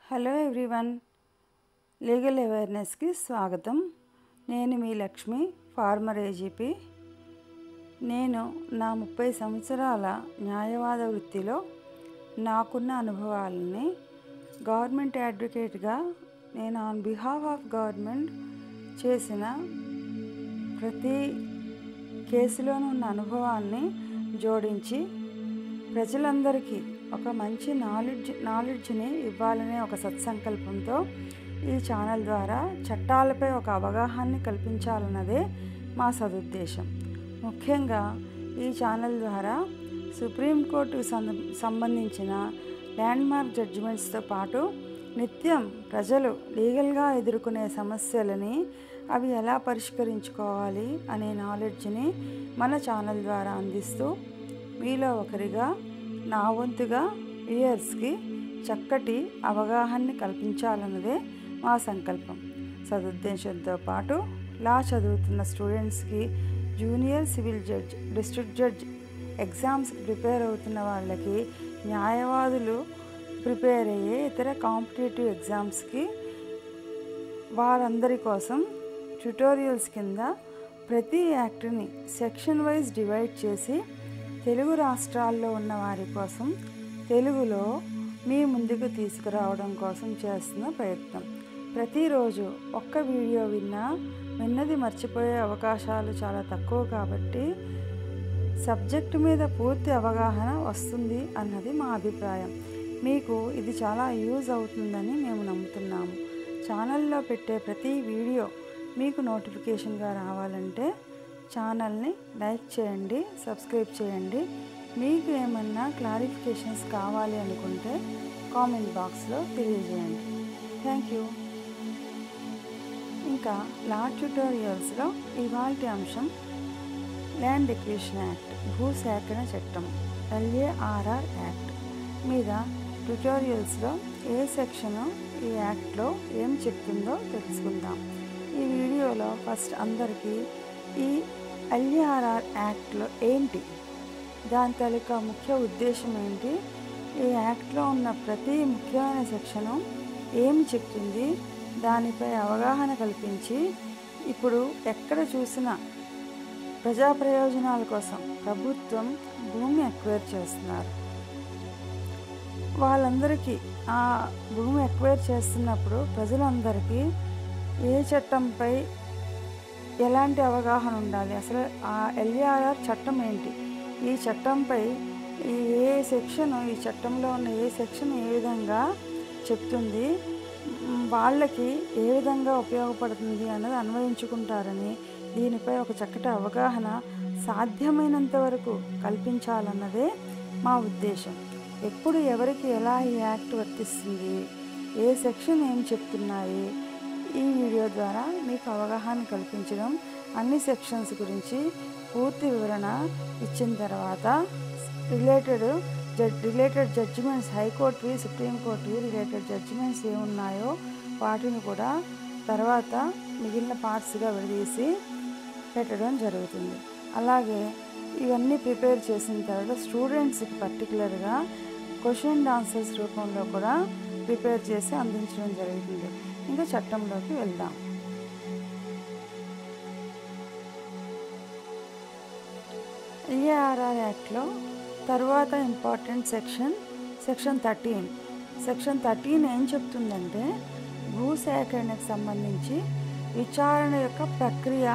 Hello everyone, legal అవేర్నెస్కి స్వాగతం. నేను మీ Lakshmi, farmer AGP. నేను నా 30 సంవత్సరాల న్యాయవాద వృత్తిలో నాకున్న అనుభవాలని గవర్నమెంట్ అడ్వకేట్గా నేను ఆన్ బిహాఫ్ ఆఫ్ గవర్నమెంట్ చేసిన ప్రతి కేసులోనూ ఉన్న అనుభవాన్ని జోడించి ప్రజలందరికీ ఒక మంచి నాలెడ్జ్ని ఇవ్వాలనే ఒక సత్సంకల్పంతో ఈ ఛానల్ ద్వారా చట్టాలపై ఒక అవగాహనని కల్పించాలన్నదే మా సదుద్దేశం. ముఖ్యంగా ఈ ఛానల్ ద్వారా సుప్రీంకోర్టుకు సంబంధించిన ల్యాండ్మార్క్ జడ్జిమెంట్స్తో పాటు నిత్యం ప్రజలు లీగల్గా ఎదుర్కొనే సమస్యలని అవి ఎలా పరిష్కరించుకోవాలి అనే నాలెడ్జ్ని మన ఛానల్ ద్వారా అందిస్తూ మీలో ఒకరిగా నా వంతుగా వ్యూయర్స్కి చక్కటి అవగాహనని కల్పించాలన్నదే మా సంకల్పం. సదుద్దేశంతో పాటు లా చదువుతున్న స్టూడెంట్స్కి, junior civil judge, district judge ఎగ్జామ్స్కి ప్రిపేర్ అవుతున్న వాళ్ళకి, న్యాయవాదులు ప్రిపేర్ అయ్యే ఇతర కాంపిటేటివ్ ఎగ్జామ్స్కి వారందరి కోసం ట్యుటోరియల్స్ కింద ప్రతి యాక్ట్ని సెక్షన్ వైజ్ డివైడ్ చేసి తెలుగు రాష్ట్రాల్లో ఉన్న వారి కోసం తెలుగులో మీ ముందుకు తీసుకురావడం కోసం చేస్తున్న ప్రయత్నం. ప్రతిరోజు ఒక్క వీడియో విన్నది మర్చిపోయే అవకాశాలు చాలా తక్కువ కాబట్టి సబ్జెక్టు మీద పూర్తి అవగాహన వస్తుంది అన్నది మా అభిప్రాయం. మీకు ఇది చాలా యూజ్ అవుతుందని మేము నమ్ముతున్నాము. ఛానల్లో పెట్టే ప్రతి వీడియో మీకు నోటిఫికేషన్గా రావాలంటే ఛానల్ని లైక్ చేయండి, సబ్స్క్రైబ్ చేయండి. మీకు ఏమన్నా క్లారిఫికేషన్స్ కావాలి అనుకుంటే కామెంట్ బాక్స్లో తెలియజేయండి. Thank you. ఇంకా లా ట్యుటోరియల్స్లో ఇవాల్టి అంశం ల్యాండ్ ఎక్విజిషన్ యాక్ట్, భూసేకరణ చట్టం, LARR యాక్ట్ మీద ట్యుటోరియల్స్లో ఏ సెక్షను ఈ యాక్ట్లో ఏం చెప్తుందో తెలుసుకుందాం. ఈ వీడియోలో ఫస్ట్ అందరికీ ఈ LARR యాక్ట్లో ఏంటి, దాని తాలూకా ముఖ్య ఉద్దేశం ఏంటి, ఈ యాక్ట్లో ఉన్న ప్రతి ముఖ్యమైన సెక్షను ఏమి చెప్తుంది, దానిపై అవగాహన కల్పించి ఇప్పుడు ఎక్కడ చూసినా ప్రజా ప్రయోజనాల కోసం ప్రభుత్వం భూమి ఎక్వైర్ చేస్తున్నారు. వాళ్ళందరికీ ఆ భూమి ఎక్వైర్ చేస్తున్నప్పుడు ప్రజలందరికీ ఏ చట్టంపై ఎలాంటి అవగాహన ఉండాలి, అసలు ఆ LARR చట్టం ఏంటి, ఈ చట్టంపై ఏ సెక్షన్, ఈ చట్టంలో ఉన్న ఏ సెక్షన్ ఏ విధంగా చెప్తుంది, వాళ్ళకి ఏ విధంగా ఉపయోగపడుతుంది అన్నది అన్వయించుకుంటారని, దీనిపై ఒక చక్కటి అవగాహన సాధ్యమైనంత వరకు కల్పించాలన్నదే మా ఉద్దేశం. ఎప్పుడు ఎవరికి ఎలా ఈ యాక్ట్ వర్తిస్తుంది, ఏ సెక్షన్ ఏం చెప్తున్నాయి, ఈ వీడియో ద్వారా మీకు అవగాహన కల్పించడం, అన్ని సెక్షన్స్ గురించి పూర్తి వివరణ ఇచ్చిన తర్వాత రిలేటెడ్ జడ్జిమెంట్స్, హైకోర్టువి, సుప్రీంకోర్టువి రిలేటెడ్ జడ్జిమెంట్స్ ఏమున్నాయో వాటిని కూడా తర్వాత మిగిలిన పార్ట్స్గా విడదీసి పెట్టడం జరుగుతుంది. అలాగే ఇవన్నీ ప్రిపేర్ చేసిన తర్వాత స్టూడెంట్స్కి పర్టికులర్గా క్వశ్చన్ అండ్ ఆన్సర్స్ రూపంలో కూడా ప్రిపేర్ చేసి అందించడం జరుగుతుంది. ఇంకా చట్టంలోకి వెళ్దాం. LARR యాక్ట్లో తర్వాత ఇంపార్టెంట్ సెక్షన్ 13. సెక్షన్ 13 ఏం చెప్తుందంటే భూసేకరణకు సంబంధించి విచారణ యొక్క ప్రక్రియ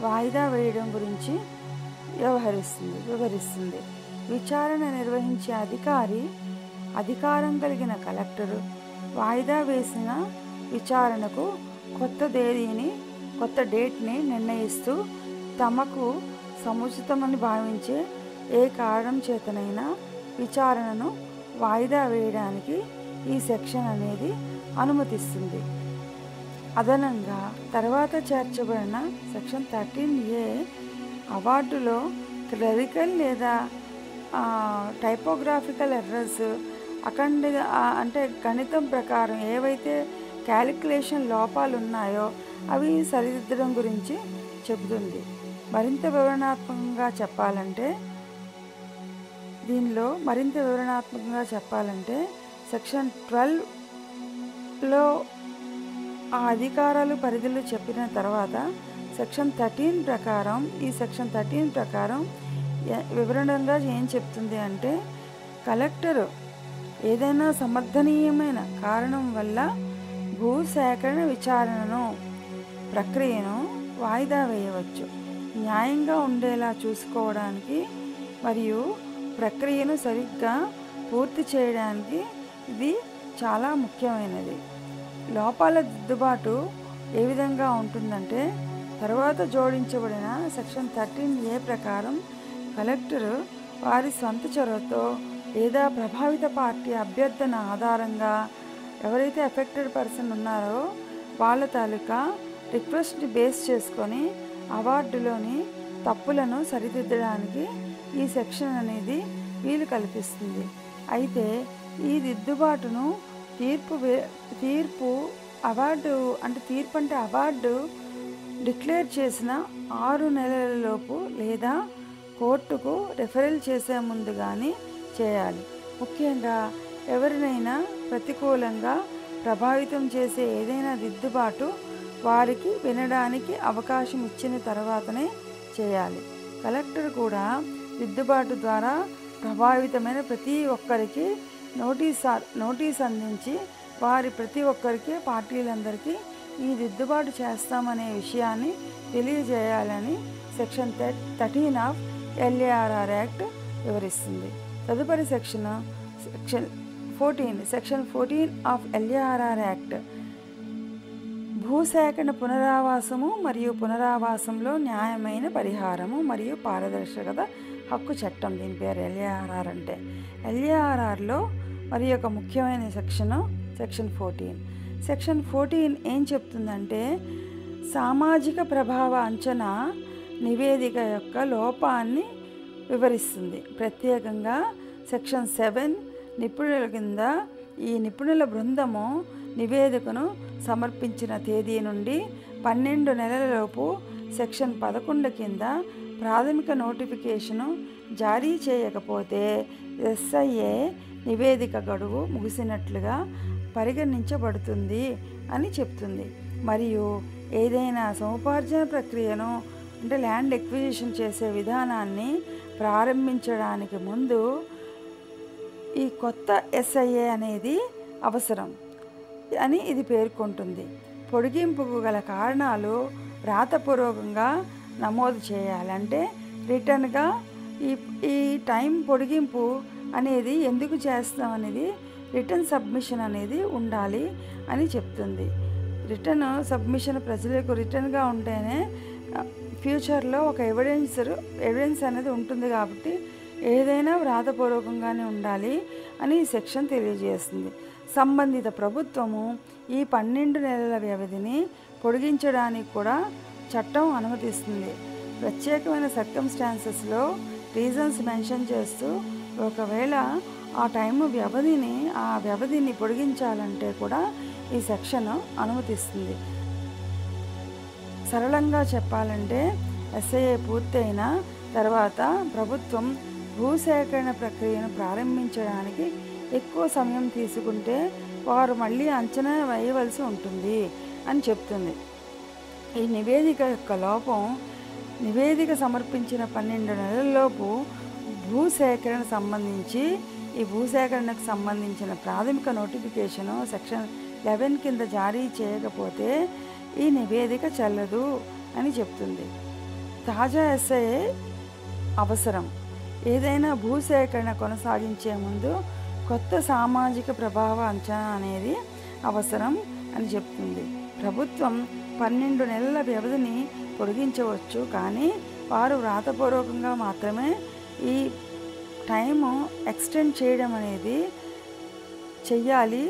వాయిదా వేయడం గురించి వివరిస్తుంది. విచారణ నిర్వహించే అధికారం కలిగిన కలెక్టరు వాయిదా వేసిన విచారణకు కొత్త డేట్ని నిర్ణయిస్తూ తమకు సముచితమని భావించే ఏ కారణం చేతనైనా విచారణను వాయిదా వేయడానికి ఈ సెక్షన్ అనేది అనుమతిస్తుంది. అదనంగా తర్వాత చేర్చబడిన సెక్షన్ 13A అవార్డులో క్లరికల్ లేదా టైపోగ్రాఫికల్ ఎర్రర్స్, అంటే గణితం ప్రకారం ఏవైతే క్యాలిక్యులేషన్ లోపాలు ఉన్నాయో అవి సరిదిద్దడం గురించి చెబుతుంది. మరింత వివరణాత్మకంగా చెప్పాలంటే సెక్షన్ 12 లో ఆ అధికారాలు పరిధులు చెప్పిన తర్వాత సెక్షన్ 13 ప్రకారం ఈ సెక్షన్ 13 ప్రకారం వివరణంగా ఏం చెప్తుంది అంటే, కలెక్టరు ఏదైనా సమర్థనీయమైన కారణం వల్ల భూసేకరణ విచారణను ప్రక్రియను వాయిదా వేయవచ్చు. న్యాయంగా ఉండేలా చూసుకోవడానికి మరియు ప్రక్రియను సరిగ్గా పూర్తి చేయడానికి ఇది చాలా ముఖ్యమైనది. లోపాల దిద్దుబాటు ఏ విధంగా ఉంటుందంటే, తర్వాత జోడించబడిన సెక్షన్ 13A ప్రకారం కలెక్టరు వారి స్వంత చొరవతో లేదా ప్రభావిత పార్టీ అభ్యర్థన ఆధారంగా ఎవరైతే ఎఫెక్టెడ్ పర్సన్ ఉన్నారో వాళ్ళ తాలూకా రిక్వెస్ట్ని బేస్ చేసుకొని అవార్డులోని తప్పులను సరిదిద్దడానికి ఈ సెక్షన్ అనేది వీలు కల్పిస్తుంది. అయితే ఈ దిద్దుబాటును తీర్పు అవార్డు డిక్లేర్ చేసిన 6 నెలలలోపు లేదా కోర్టుకు రెఫరల్ చేసే ముందు కానీ చేయాలి. ముఖ్యంగా ఎవరినైనా ప్రతికూలంగా ప్రభావితం చేసే ఏదైనా దిద్దుబాటు వారికి వినడానికి అవకాశం ఇచ్చిన తర్వాతనే చేయాలి. కలెక్టర్ కూడా దిద్దుబాటు ద్వారా ప్రభావితమైన ప్రతి ఒక్కరికి నోటీస్ అందించి వారి ప్రతి ఒక్కరికి పార్టీలందరికీ ఈ దిద్దుబాటు చేస్తామనే విషయాన్ని తెలియజేయాలని సెక్షన్ 13 ఆఫ్ LARR యాక్ట్ వివరిస్తుంది. తదుపరి సెక్షన్ 14 ఆఫ్ LARR యాక్ట్ భూసేకరణ పునరావాసము మరియు పునరావాసంలో న్యాయమైన పరిహారము మరియు పారదర్శకత హక్కు చట్టం. దీని పేరు LARR అంటే. LARRలో మరి ఒక ముఖ్యమైన సెక్షన్ 14. సెక్షన్ 14 ఏం చెప్తుందంటే, సామాజిక ప్రభావ అంచనా నివేదిక యొక్క లోపాన్ని వివరిస్తుంది. ప్రత్యేకంగా సెక్షన్ 7 నిపుణుల కింద ఈ నిపుణుల బృందము నివేదికను సమర్పించిన తేదీ నుండి 12 నెలలలోపు సెక్షన్ 11 కింద ప్రాథమిక నోటిఫికేషను జారీ చేయకపోతే SIA నివేదిక గడువు ముగిసినట్లుగా పరిగణించబడుతుంది అని చెప్తుంది. మరియు ఏదైనా సముపార్జన ప్రక్రియను అంటే ల్యాండ్ ఎక్విజిషన్ చేసే విధానాన్ని ప్రారంభించడానికి ముందు ఈ కొత్త SIA అనేది అవసరం అని ఇది పేర్కొంటుంది. పొడిగింపుకు గల కారణాలు రాతపూర్వకంగా నమోదు చేయాలంటే రిటర్న్గా ఈ టైం పొడిగింపు అనేది ఎందుకు చేస్తాం అనేది రిటర్న్ సబ్మిషన్ అనేది ఉండాలి అని చెప్తుంది. రిటర్న్ సబ్మిషన్ ప్రజలకు రిటర్న్గా ఉంటేనే ఫ్యూచర్లో ఒక ఎవిడెన్స్ అనేది ఉంటుంది. కాబట్టి ఏదైనా వ్రాతపూర్వకంగానే ఉండాలి అని ఈ సెక్షన్ తెలియజేస్తుంది. సంబంధిత ప్రభుత్వము ఈ 12 నెలల వ్యవధిని పొడిగించడానికి కూడా చట్టం అనుమతిస్తుంది. ప్రత్యేకమైన సర్కమ్స్టాన్సెస్లో రీజన్స్ మెన్షన్ చేస్తూ ఒకవేళ ఆ వ్యవధిని పొడిగించాలంటే కూడా ఈ సెక్షన్ అనుమతిస్తుంది. సరళంగా చెప్పాలంటే SIA పూర్తయిన తర్వాత ప్రభుత్వం భూసేకరణ ప్రక్రియను ప్రారంభించడానికి ఎక్కువ సమయం తీసుకుంటే వారు మళ్ళీ అంచనా వేయవలసి ఉంటుంది అని చెప్తుంది. ఈ నివేదిక యొక్క లోపం నివేదిక సమర్పించిన 12 నెలల్లోపు భూసేకరణకు సంబంధించిన ప్రాథమిక నోటిఫికేషను సెక్షన్ 11 కింద జారీ చేయకపోతే ఈ నివేదిక చెల్లదు అని చెప్తుంది. తాజా SIA అవసరం. ఏదైనా భూసేకరణ కొనసాగించే ముందు కొత్త సామాజిక ప్రభావ అంచనా అనేది అవసరం అని చెప్తుంది. ప్రభుత్వం 12 నెలల వ్యవధిని పొడిగించవచ్చు, కానీ వారు వ్రాతపూర్వకంగా మాత్రమే ఈ టైము ఎక్స్టెండ్ చేయడం అనేది చెయ్యాలి.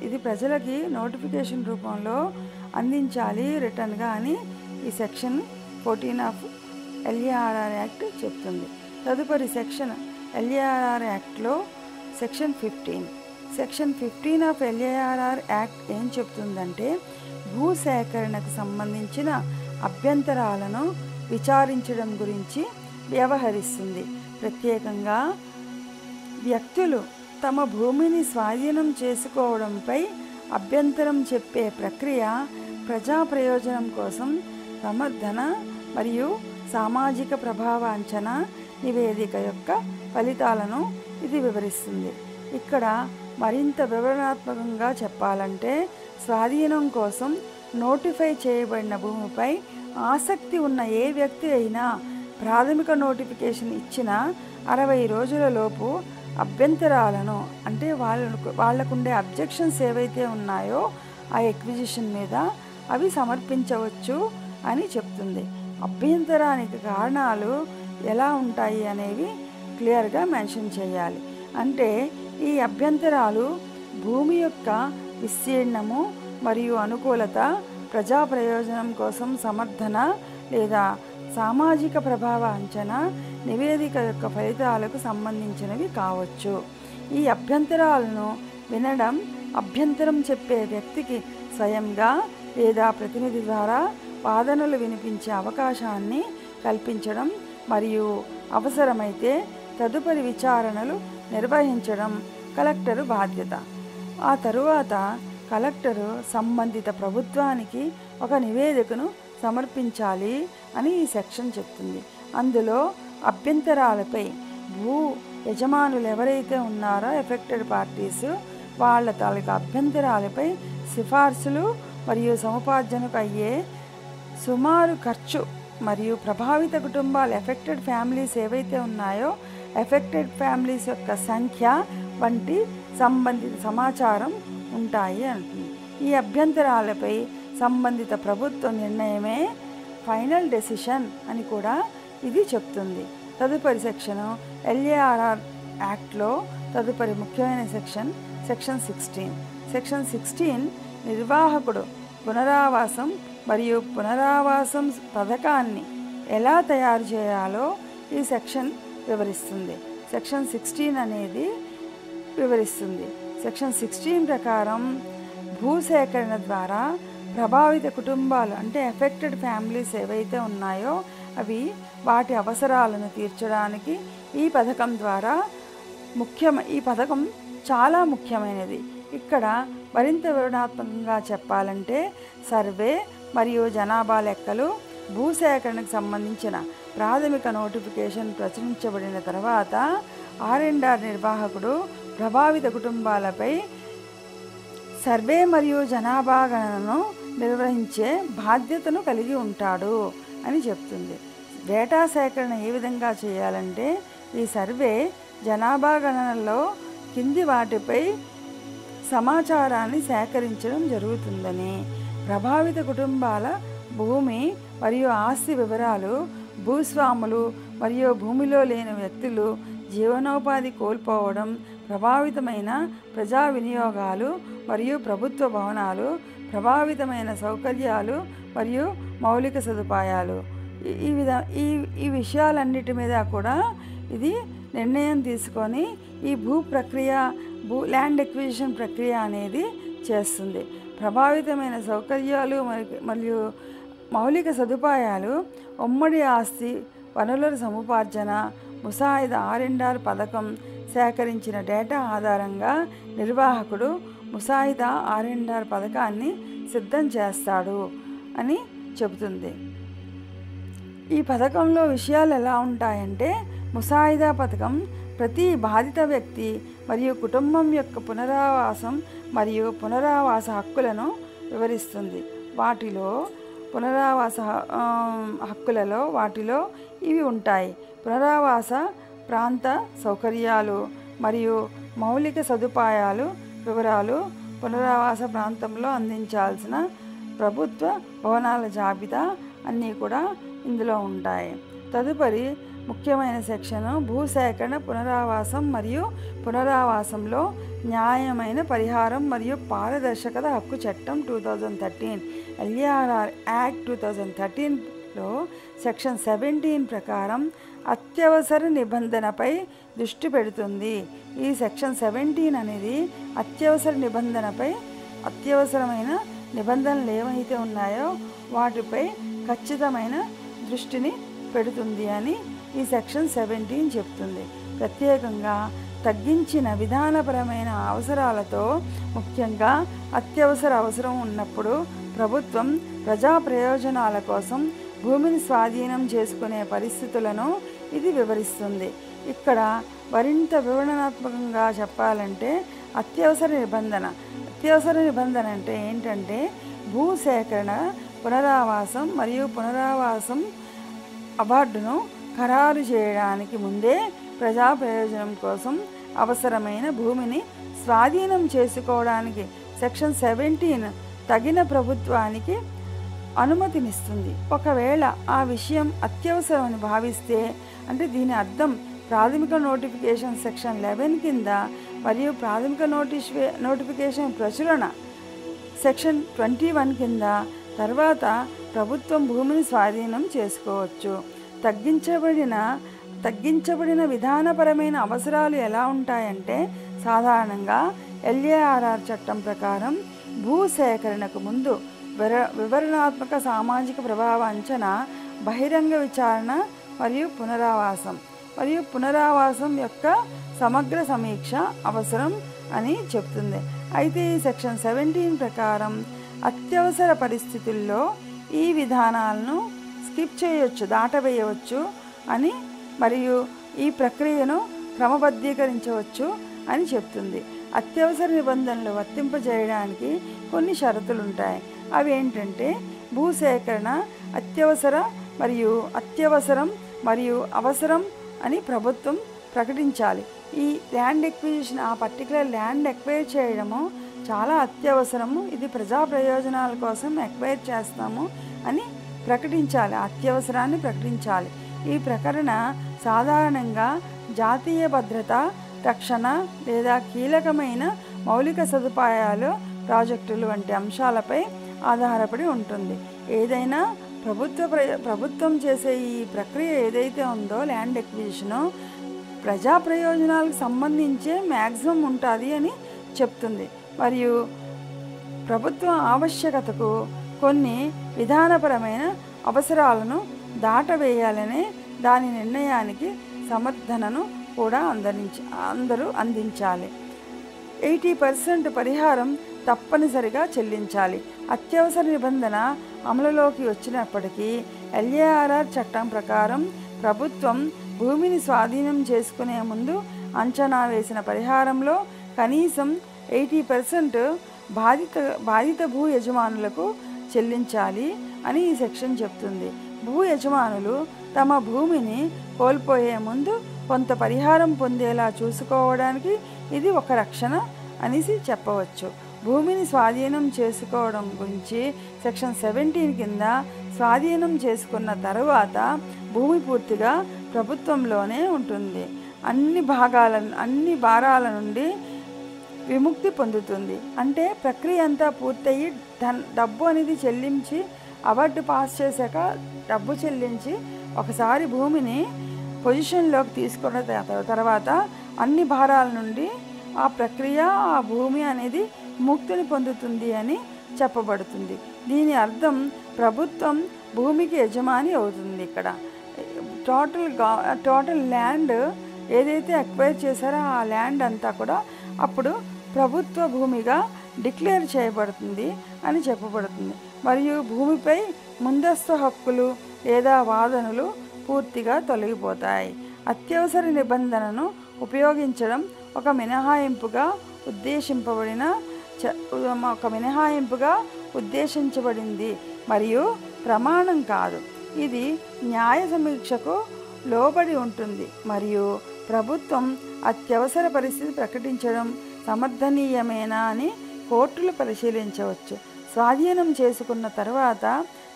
ఇది ప్రజలకి నోటిఫికేషన్ రూపంలో అందించాలి రిటర్న్గా అని ఈ సెక్షన్ 14 ఆఫ్ LARR యాక్ట్ చెప్తుంది. తదుపరి సెక్షన్ LARR యాక్ట్లో సెక్షన్ 15 ఆఫ్ LARR యాక్ట్ ఏం చెప్తుందంటే, భూసేకరణకు సంబంధించిన అభ్యంతరాలను విచారించడం గురించి వ్యవహరిస్తుంది. ప్రత్యేకంగా వ్యక్తులు తమ భూమిని స్వాధీనం చేసుకోవడంపై అభ్యంతరం చెప్పే ప్రక్రియ ప్రజా ప్రయోజనం కోసం సమర్థన మరియు సామాజిక ప్రభావ అంచనా నివేదిక యొక్క ఫలితాలను ఇది వివరిస్తుంది. ఇక్కడ మరింత వివరణాత్మకంగా చెప్పాలంటే, స్వాధీనం కోసం నోటిఫై చేయబడిన భూమిపై ఆసక్తి ఉన్న ఏ వ్యక్తి అయినా ప్రాథమిక నోటిఫికేషన్ ఇచ్చిన 60 రోజులలోపు అభ్యంతరాలను, అంటే వాళ్ళకుండే అబ్జెక్షన్స్ ఏవైతే ఉన్నాయో ఆ ఎక్విజిషన్ మీద అవి సమర్పించవచ్చు అని చెప్తుంది. అభ్యంతరానికి కారణాలు ఎలా ఉంటాయి అనేవి క్లియర్గా మెన్షన్ చేయాలి. అంటే ఈ అభ్యంతరాలు భూమి యొక్క విస్తీర్ణము మరియు అనుకూలత, ప్రజా ప్రయోజనం కోసం సమర్థన లేదా సామాజిక ప్రభావ అంచనా నివేదిక యొక్క ఫలితాలకు సంబంధించినవి కావచ్చు. ఈ అభ్యంతరాలను వినడం, అభ్యంతరం చెప్పే వ్యక్తికి స్వయంగా లేదా ప్రతినిధి ద్వారా వాదనలు వినిపించే అవకాశాన్ని కల్పించడం మరియు అవసరమైతే తదుపరి విచారణలు నిర్వహించడం కలెక్టరు బాధ్యత. ఆ తరువాత కలెక్టరు సంబంధిత ప్రభుత్వానికి ఒక నివేదికను సమర్పించాలి అని ఈ సెక్షన్ చెప్తుంది. అందులో అభ్యంతరాలపై భూ యజమానులు ఎవరైతే ఉన్నారో ఎఫెక్టెడ్ పార్టీస్ వాళ్ళ తాలూకా అభ్యంతరాలపై సిఫార్సులు మరియు సముపార్జనకు అయ్యే సుమారు ఖర్చు మరియు ప్రభావిత కుటుంబాలు ఎఫెక్టెడ్ ఫ్యామిలీస్ ఏవైతే ఉన్నాయో ఎఫెక్టెడ్ ఫ్యామిలీస్ యొక్క సంఖ్య వంటి సంబంధిత సమాచారం ఉంటాయి అంటుంది. ఈ అభ్యంతరాలపై సంబంధిత ప్రభుత్వ నిర్ణయమే ఫైనల్ డెసిషన్ అని కూడా ఇది చెప్తుంది. తదుపరి సెక్షను ఎల్ఏఆర్ఆర్ యాక్ట్లో తదుపరి ముఖ్యమైన సెక్షన్ 16. సెక్షన్ 16 నిర్వాహకుడు పునరావాసం మరియు పునరావాసం పథకాన్ని ఎలా తయారు చేయాలో ఈ సెక్షన్ వివరిస్తుంది. సెక్షన్ 16 అనేది వివరిస్తుంది. సెక్షన్ 16 ప్రకారం భూసేకరణ ద్వారా ప్రభావిత కుటుంబాలు, అంటే ఎఫెక్టెడ్ ఫ్యామిలీస్ ఏవైతే ఉన్నాయో అవి వాటి అవసరాలను తీర్చడానికి ఈ పథకం ద్వారా ఈ పథకం చాలా ముఖ్యమైనది. ఇక్కడ మరింత వివరణాత్మకంగా చెప్పాలంటే సర్వే మరియు జనాభా లెక్కలు, భూసేకరణకు సంబంధించిన ప్రాథమిక నోటిఫికేషన్ ప్రచురించబడిన తర్వాత ఆర్ఎండ్ఆర్ నిర్వాహకుడు ప్రభావిత కుటుంబాలపై సర్వే మరియు జనాభా గణనను నిర్వహించే బాధ్యతను కలిగి ఉంటాడు అని చెప్తుంది. డేటా సేకరణ ఏ విధంగా చేయాలంటే ఈ సర్వే జనాభా గణనలో కింది వాటిపై సమాచారాన్ని సేకరించడం జరుగుతుందని, ప్రభావిత కుటుంబాల భూమి మరియు ఆస్తి వివరాలు, భూస్వాములు మరియు భూమిలో లేని వ్యక్తులు జీవనోపాధి కోల్పోవడం, ప్రభావితమైన ప్రజా వినియోగాలు మరియు ప్రభుత్వ భవనాలు, ప్రభావితమైన సౌకర్యాలు మరియు మౌలిక సదుపాయాలు, ఈ విషయాలన్నిటి మీద కూడా ఇది నిర్ణయం తీసుకొని ఈ ల్యాండ్ ఎక్విజిషన్ ప్రక్రియ అనేది చేస్తుంది. ప్రభావితమైన సౌకర్యాలు మరియు మౌలిక సదుపాయాలు, ఉమ్మడి ఆస్తి వనరుల సముపార్జన, ముసాయిదా ఆర్ఎండ్ఆర్ పథకం సేకరించిన డేటా ఆధారంగా నిర్వాహకుడు ముసాయిదా ఆర్ఎండ్ఆర్ పథకాన్ని సిద్ధం చేస్తాడు అని చెబుతుంది. ఈ పథకంలో విషయాలు ఎలా ఉంటాయంటే, ముసాయిదా పథకం ప్రతి బాధిత వ్యక్తి మరియు కుటుంబం యొక్క పునరావాసం మరియు పునరావాస హక్కులను వివరిస్తుంది. వాటిలో ఇవి ఉంటాయి: పునరావాస ప్రాంత సౌకర్యాలు మరియు మౌలిక సదుపాయాలు వివరాలు, పునరావాస ప్రాంతంలో అందించాల్సిన ప్రభుత్వ భవనాల జాబితా అన్నీ కూడా ఇందులో ఉంటాయి. తదుపరి ముఖ్యమైన సెక్షను భూసేకరణ, పునరావాసం మరియు పునరావాసంలో న్యాయమైన పరిహారం మరియు పారదర్శకత హక్కు చట్టం 2013 ఎల్ఏఆర్ఆర్ యాక్ట్ 2013లో సెక్షన్ 17 ప్రకారం అత్యవసర నిబంధనపై దృష్టి పెడుతుంది. ఈ సెక్షన్ 17 అనేది అత్యవసరమైన నిబంధనలు ఏవైతే ఉన్నాయో వాటిపై ఖచ్చితమైన దృష్టిని పెడుతుంది అని ఈ సెక్షన్ 17 చెప్తుంది. ప్రత్యేకంగా తగ్గించిన విధానపరమైన అవసరాలతో, ముఖ్యంగా అత్యవసర అవసరం ఉన్నప్పుడు ప్రభుత్వం ప్రజా ప్రయోజనాల కోసం భూమిని స్వాధీనం చేసుకునే పరిస్థితులను ఇది వివరిస్తుంది. ఇక్కడ మరింత వివరణాత్మకంగా చెప్పాలంటే అత్యవసర నిబంధన అంటే ఏంటంటే భూసేకరణ, పునరావాసం మరియు పునరావాసం అవార్డును ఖరారు చేయడానికి ముందే ప్రజా ప్రయోజనం కోసం అవసరమైన భూమిని స్వాధీనం చేసుకోవడానికి సెక్షన్ 17 తగిన ప్రభుత్వానికి అనుమతినిస్తుంది. ఒకవేళ ఆ విషయం అత్యవసరమని భావిస్తే, అంటే దీని అర్థం ప్రాథమిక నోటిఫికేషన్ సెక్షన్ 11 కింద మరియు ప్రాథమిక నోటిఫికేషన్ ప్రచురణ సెక్షన్ 21 కింద తర్వాత ప్రభుత్వం భూమిని స్వాధీనం చేసుకోవచ్చు. తగ్గించబడిన విధానపరమైన అవసరాలు ఎలా ఉంటాయంటే, సాధారణంగా LARR చట్టం ప్రకారం భూసేకరణకు ముందు వివరణాత్మక సామాజిక ప్రభావ అంచనా, బహిరంగ విచారణ మరియు పునరావాసం యొక్క సమగ్ర సమీక్ష అవసరం అని చెప్తుంది. అయితే ఈ సెక్షన్ 17 ప్రకారం అత్యవసర పరిస్థితుల్లో ఈ విధానాలను స్కిప్ చేయవచ్చు, దాటవేయవచ్చు అని మరియు ఈ ప్రక్రియను క్రమబద్ధీకరించవచ్చు అని చెప్తుంది. అత్యవసర నిబంధనలు వర్తింపజేయడానికి కొన్ని షరతులు ఉంటాయి. అవి ఏంటంటే భూసేకరణ అత్యవసరం మరియు అవసరం అని ప్రభుత్వం ప్రకటించాలి. ఈ ల్యాండ్ ఎక్విజిషన్, ఆ పర్టికులర్ ల్యాండ్ ఎక్వైర్ చేయడము చాలా అత్యవసరము, ఇది ప్రజా ప్రయోజనాల కోసం ఎక్వైర్ చేస్తాము అని ప్రకటించాలి, అత్యవసరాన్ని ప్రకటించాలి. ఈ ప్రకటన సాధారణంగా జాతీయ భద్రత, రక్షణ లేదా కీలకమైన మౌలిక సదుపాయాలు, ప్రాజెక్టులు వంటి అంశాలపై ఆధారపడి ఉంటుంది. ఏదైనా ప్రభుత్వం చేసే ఈ ప్రక్రియ ఏదైతే ఉందో ల్యాండ్ ఎక్విజిషను ప్రజా ప్రయోజనాలకు సంబంధించే మ్యాక్సిమం ఉంటుంది అని చెప్తుంది. మరియు ప్రభుత్వ ఆవశ్యకతకు కొన్ని విధానపరమైన అవసరాలను దాటవేయాలనే దాని నిర్ణయానికి సమర్థనను కూడా అందరూ అందించాలి. 80% పరిహారం తప్పనిసరిగా చెల్లించాలి. అత్యవసర నిబంధన అమలులోకి వచ్చినప్పటికీ LARR చట్టం ప్రకారం ప్రభుత్వం భూమిని స్వాధీనం చేసుకునే ముందు అంచనా వేసిన పరిహారంలో కనీసం 80% బాధిత భూ యజమానులకు చెల్లించాలి అని ఈ సెక్షన్ చెప్తుంది. భూ యజమానులు తమ భూమిని కోల్పోయే ముందు కొంత పరిహారం పొందేలా చూసుకోవడానికి ఇది ఒక రక్షణ అనేసి చెప్పవచ్చు. భూమిని స్వాధీనం చేసుకోవడం గురించి సెక్షన్ 17 కింద స్వాధీనం చేసుకున్న తరువాత భూమి పూర్తిగా ప్రభుత్వంలోనే ఉంటుంది. అన్ని భారాల నుండి విముక్తి పొందుతుంది. అంటే ప్రక్రియ అంతా పూర్తయి డబ్బు అనేది చెల్లించి, అవార్డు పాస్ చేశాక డబ్బు చెల్లించి ఒకసారి భూమిని పొజిషన్లోకి తీసుకున్న తర్వాత అన్ని భారాల నుండి ఆ ప్రక్రియ, ఆ భూమి అనేది ముక్తిని పొందుతుంది అని చెప్పబడుతుంది. దీని అర్థం ప్రభుత్వం భూమికి యజమాని అవుతుంది. ఇక్కడ టోటల్ ల్యాండ్ ఏదైతే అక్వైర్ చేశారో ఆ ల్యాండ్ అంతా కూడా అప్పుడు ప్రభుత్వ భూమిగా డిక్లేర్ చేయబడుతుంది అని చెప్పబడుతుంది. మరియు భూమిపై ముందస్తు హక్కులు లేదా వాదనలు పూర్తిగా తొలగిపోతాయి. అత్యవసర నిబంధనను ఉపయోగించడం ఒక మినహాయింపుగా ఉద్దేశించబడింది మరియు ప్రమాణం కాదు. ఇది న్యాయ సమీక్షకు లోబడి ఉంటుంది మరియు ప్రభుత్వం అత్యవసర పరిస్థితి ప్రకటించడం సమర్థనీయమేనా అని కోర్టులు పరిశీలించవచ్చు. స్వాధీనం చేసుకున్న తర్వాత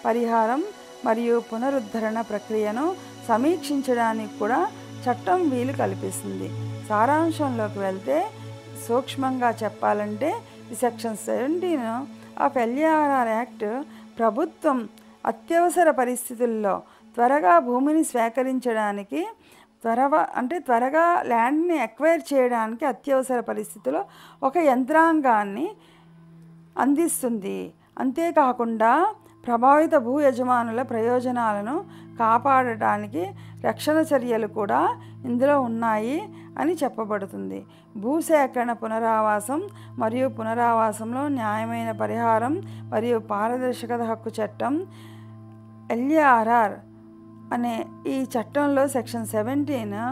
పరిహారం మరియు పునరుద్ధరణ ప్రక్రియను సమీక్షించడానికి కూడా చట్టం వీలు కల్పిస్తుంది. సారాంశంలోకి వెళ్తే సూక్ష్మంగా చెప్పాలంటే ఈ సెక్షన్ 17 ఆఫ్ LARR యాక్ట్ ప్రభుత్వం అత్యవసర పరిస్థితుల్లో త్వరగా భూమిని స్వీకరించడానికి త్వరగా ల్యాండ్ని ఎక్వైర్ చేయడానికి అత్యవసర పరిస్థితిలో ఒక యంత్రాంగాన్ని అందిస్తుంది. అంతేకాకుండా ప్రభావిత భూ యజమానుల ప్రయోజనాలను కాపాడటానికి రక్షణ చర్యలు కూడా ఇందులో ఉన్నాయి అని చెప్పబడుతుంది. భూసేకరణ, పునరావాసం మరియు పునరావాసంలో న్యాయమైన పరిహారం మరియు పారదర్శకత హక్కు చట్టం LARR అనే ఈ చట్టంలో సెక్షన్ 17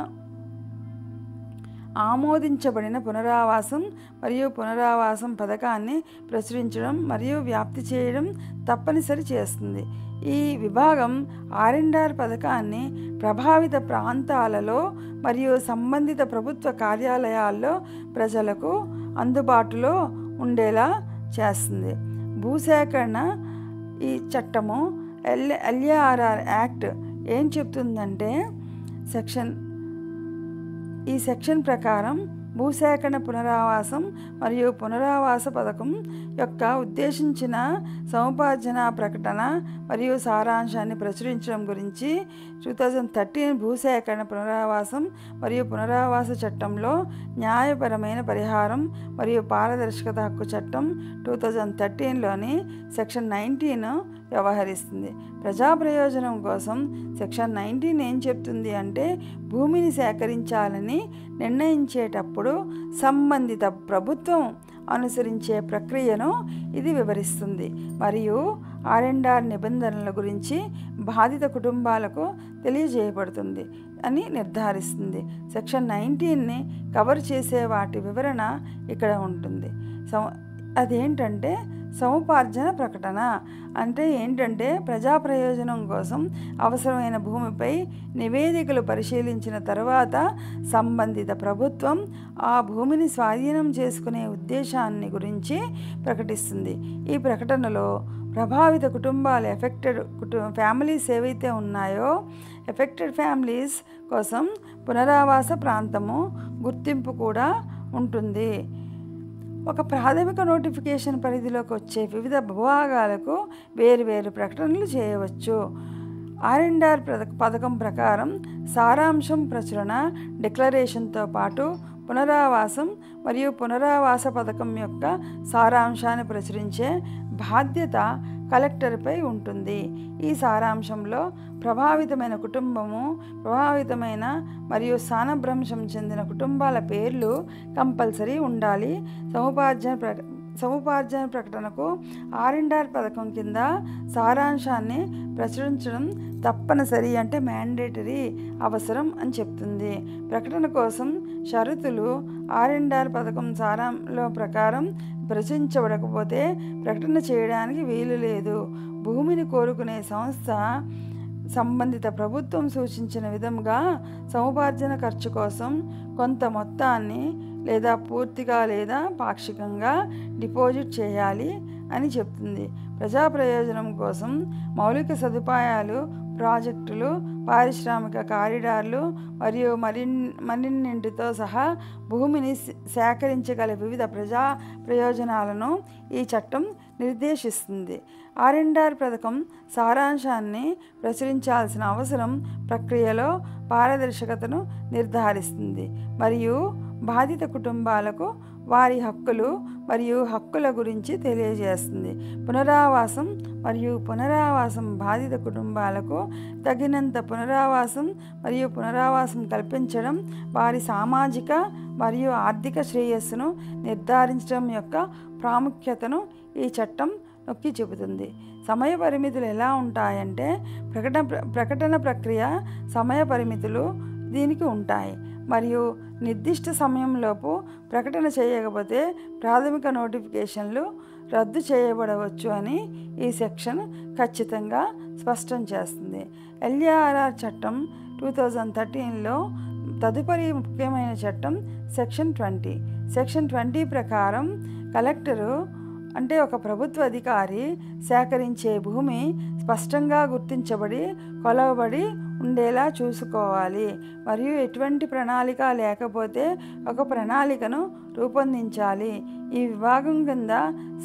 ఆమోదించబడిన పునరావాసం మరియు పునరావాసం పథకాన్ని ప్రచురించడం మరియు వ్యాప్తి చేయడం తప్పనిసరి చేస్తుంది. ఈ విభాగం R&R పథకాన్ని ప్రభావిత ప్రాంతాలలో మరియు సంబంధిత ప్రభుత్వ కార్యాలయాల్లో ప్రజలకు అందుబాటులో ఉండేలా చేస్తుంది. భూసేకరణ ఈ చట్టము LARR యాక్ట్ ఏం చెప్తుందంటే ఈ సెక్షన్ ప్రకారం భూసేకరణ, పునరావాసం మరియు పునరావాస పథకం యొక్క ఉద్దేశించిన సముపార్జన ప్రకటన మరియు సారాంశాన్ని ప్రచురించడం గురించి 2013 భూసేకరణ, పునరావాసం మరియు పునరావాస చట్టంలో న్యాయపరమైన పరిహారం మరియు పారదర్శకత హక్కు చట్టం 2013లోని సెక్షన్ 19 వ్యవహరిస్తుంది. ప్రజా ప్రయోజనం కోసం సెక్షన్ 19 ఏం చెప్తుంది అంటే భూమిని సేకరించాలని నిర్ణయించేటప్పుడు సంబంధిత ప్రభుత్వం అనుసరించే ప్రక్రియను ఇది వివరిస్తుంది మరియు R&R నిబంధనల గురించి బాధిత కుటుంబాలకు తెలియజేయబడుతుంది అని నిర్ధారిస్తుంది. సెక్షన్ 19ని కవర్ చేసే వాటి వివరణ ఇక్కడ ఉంటుంది. అదేంటంటే సముపార్జన ప్రకటన అంటే ఏంటంటే ప్రజా ప్రయోజనం కోసం అవసరమైన భూమిపై నివేదికలు పరిశీలించిన తర్వాత సంబంధిత ప్రభుత్వం ఆ భూమిని స్వాధీనం చేసుకునే ఉద్దేశాన్ని గురించి ప్రకటిస్తుంది. ఈ ప్రకటనలో ప్రభావిత కుటుంబాలు ఫ్యామిలీస్ ఏవైతే ఉన్నాయో ఎఫెక్టెడ్ ఫ్యామిలీస్ కోసం పునరావాస ప్రాంతము గుర్తింపు కూడా ఉంటుంది. ఒక ప్రాథమిక నోటిఫికేషన్ పరిధిలోకి వచ్చే వివిధ విభాగాలకు వేరువేరు ప్రకటనలు చేయవచ్చు. R&R పథకం ప్రకారం సారాంశం ప్రచురణ డిక్లరేషన్తో పాటు పునరావాసం మరియు పునరావాస పథకం యొక్క సారాంశాన్ని ప్రచురించే బాధ్యత కలెక్టర్పై ఉంటుంది. ఈ సారాంశంలో ప్రభావితమైన కుటుంబము, ప్రభావితమైన మరియు స్థానభ్రంశం చెందిన కుటుంబాల పేర్లు కంపల్సరీ ఉండాలి. సముపార్జన ప్రకటనకు R&R పథకం కింద సారాంశాన్ని ప్రచురించడం తప్పనిసరి అంటే మ్యాండేటరీ అవసరం అని చెప్తుంది. ప్రకటన కోసం షరతులు R&R పథకం సారాంశంలో ప్రకారం ప్రచురించబడకపోతే ప్రకటన చేయడానికి వీలు లేదు. భూమిని కోరుకునే సంస్థ సంబంధిత ప్రభుత్వం సూచించిన విధంగా సముపార్జన ఖర్చు కోసం కొంత మొత్తాన్ని లేదా పూర్తిగా లేదా పాక్షికంగా డిపాజిట్ చేయాలి అని చెప్తుంది. ప్రజా ప్రయోజనం కోసం మౌలిక సదుపాయాలు, ప్రాజెక్టులు, పారిశ్రామిక కారిడార్లు మరియు మరిన్నింటితో సహా భూమిని సేకరించగల వివిధ ప్రజా ప్రయోజనాలను ఈ చట్టం నిర్దేశిస్తుంది. R&R పథకం సారాంశాన్ని ప్రచురించాల్సిన అవసరం ప్రక్రియలో పారదర్శకతను నిర్ధారిస్తుంది మరియు బాధిత కుటుంబాలకు వారి హక్కులు మరియు హక్కుల గురించి తెలియజేస్తుంది. పునరావాసం మరియు పునరావాసం బాధిత కుటుంబాలకు తగినంత పునరావాసం మరియు పునరావాసం కల్పించడం వారి సామాజిక మరియు ఆర్థిక శ్రేయస్సును నిర్ధారించడం యొక్క ప్రాముఖ్యతను ఈ చట్టం నొక్కి చెబుతుంది. సమయ పరిమితులు ఎలా ఉంటాయంటే ప్రకటన ప్రక్రియ సమయ పరిమితులు దీనికి ఉంటాయి మరియు నిర్దిష్ట సమయంలోపు ప్రకటన చేయకపోతే ప్రాథమిక నోటిఫికేషన్లు రద్దు చేయబడవచ్చు అని ఈ సెక్షన్ ఖచ్చితంగా స్పష్టం చేస్తుంది. LARR చట్టం 2013లో తదుపరి ముఖ్యమైన చట్టం సెక్షన్ 20. సెక్షన్ 20 ప్రకారం కలెక్టరు అంటే ఒక ప్రభుత్వ అధికారి సేకరించే భూమి స్పష్టంగా గుర్తించబడి కొలవబడి ఉండేలా చూసుకోవాలి మరియు ఎటువంటి ప్రణాళిక లేకపోతే ఒక ప్రణాళికను రూపొందించాలి. ఈ విభాగం కింద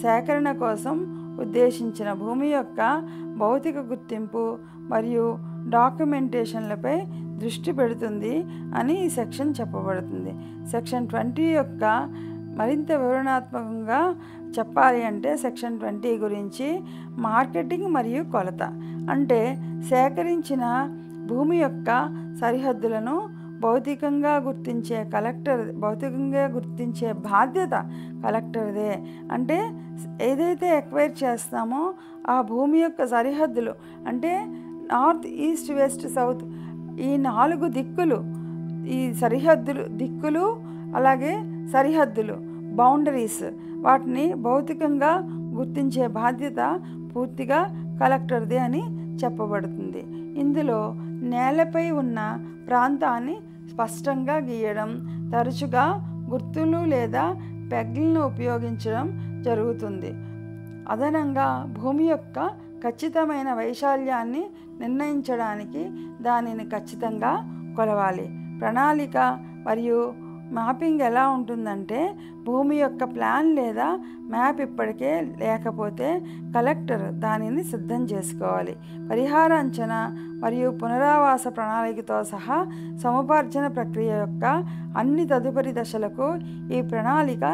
సేకరణ కోసం ఉద్దేశించిన భూమి యొక్క భౌతిక గుర్తింపు మరియు డాక్యుమెంటేషన్లపై దృష్టి పెడుతుంది అని ఈ సెక్షన్ చెప్పబడుతుంది. సెక్షన్ 20 యొక్క మరింత వివరణాత్మకంగా చెప్పాలి అంటే సెక్షన్ 20 గురించి మార్కెటింగ్ మరియు కొలత అంటే సేకరించిన భూమి యొక్క సరిహద్దులను భౌతికంగా గుర్తించే బాధ్యత కలెక్టర్దే. అంటే ఏదైతే ఎక్వైర్ చేస్తామో ఆ భూమి యొక్క సరిహద్దులు అంటే నార్త్, ఈస్ట్, వెస్ట్, సౌత్ ఈ 4 దిక్కులు, ఈ దిక్కులు అలాగే సరిహద్దులు బౌండరీస్ వాటిని భౌతికంగా గుర్తించే బాధ్యత పూర్తిగా కలెక్టర్దే అని చెప్పబడుతుంది. ఇందులో నేలపై ఉన్న ప్రాంతాన్ని స్పష్టంగా గీయడం, తరచుగా గుర్తులు లేదా పెగ్లను ఉపయోగించడం జరుగుతుంది. అదనంగా భూమి యొక్క ఖచ్చితమైన వైశాల్యాన్ని నిర్ణయించడానికి దానిని ఖచ్చితంగా కొలవాలి. ప్రణాళిక మరియు మ్యాపింగ్ ఎలా ఉంటుందంటే భూమి యొక్క ప్లాన్ లేదా మ్యాప్ ఇప్పటికే లేకపోతే కలెక్టర్ దానిని సిద్ధం చేసుకోవాలి. పరిహార అంచనా మరియు పునరావాస ప్రణాళికతో సహా సముపార్జన ప్రక్రియ యొక్క అన్ని తదుపరి దశలకు ఈ ప్రణాళిక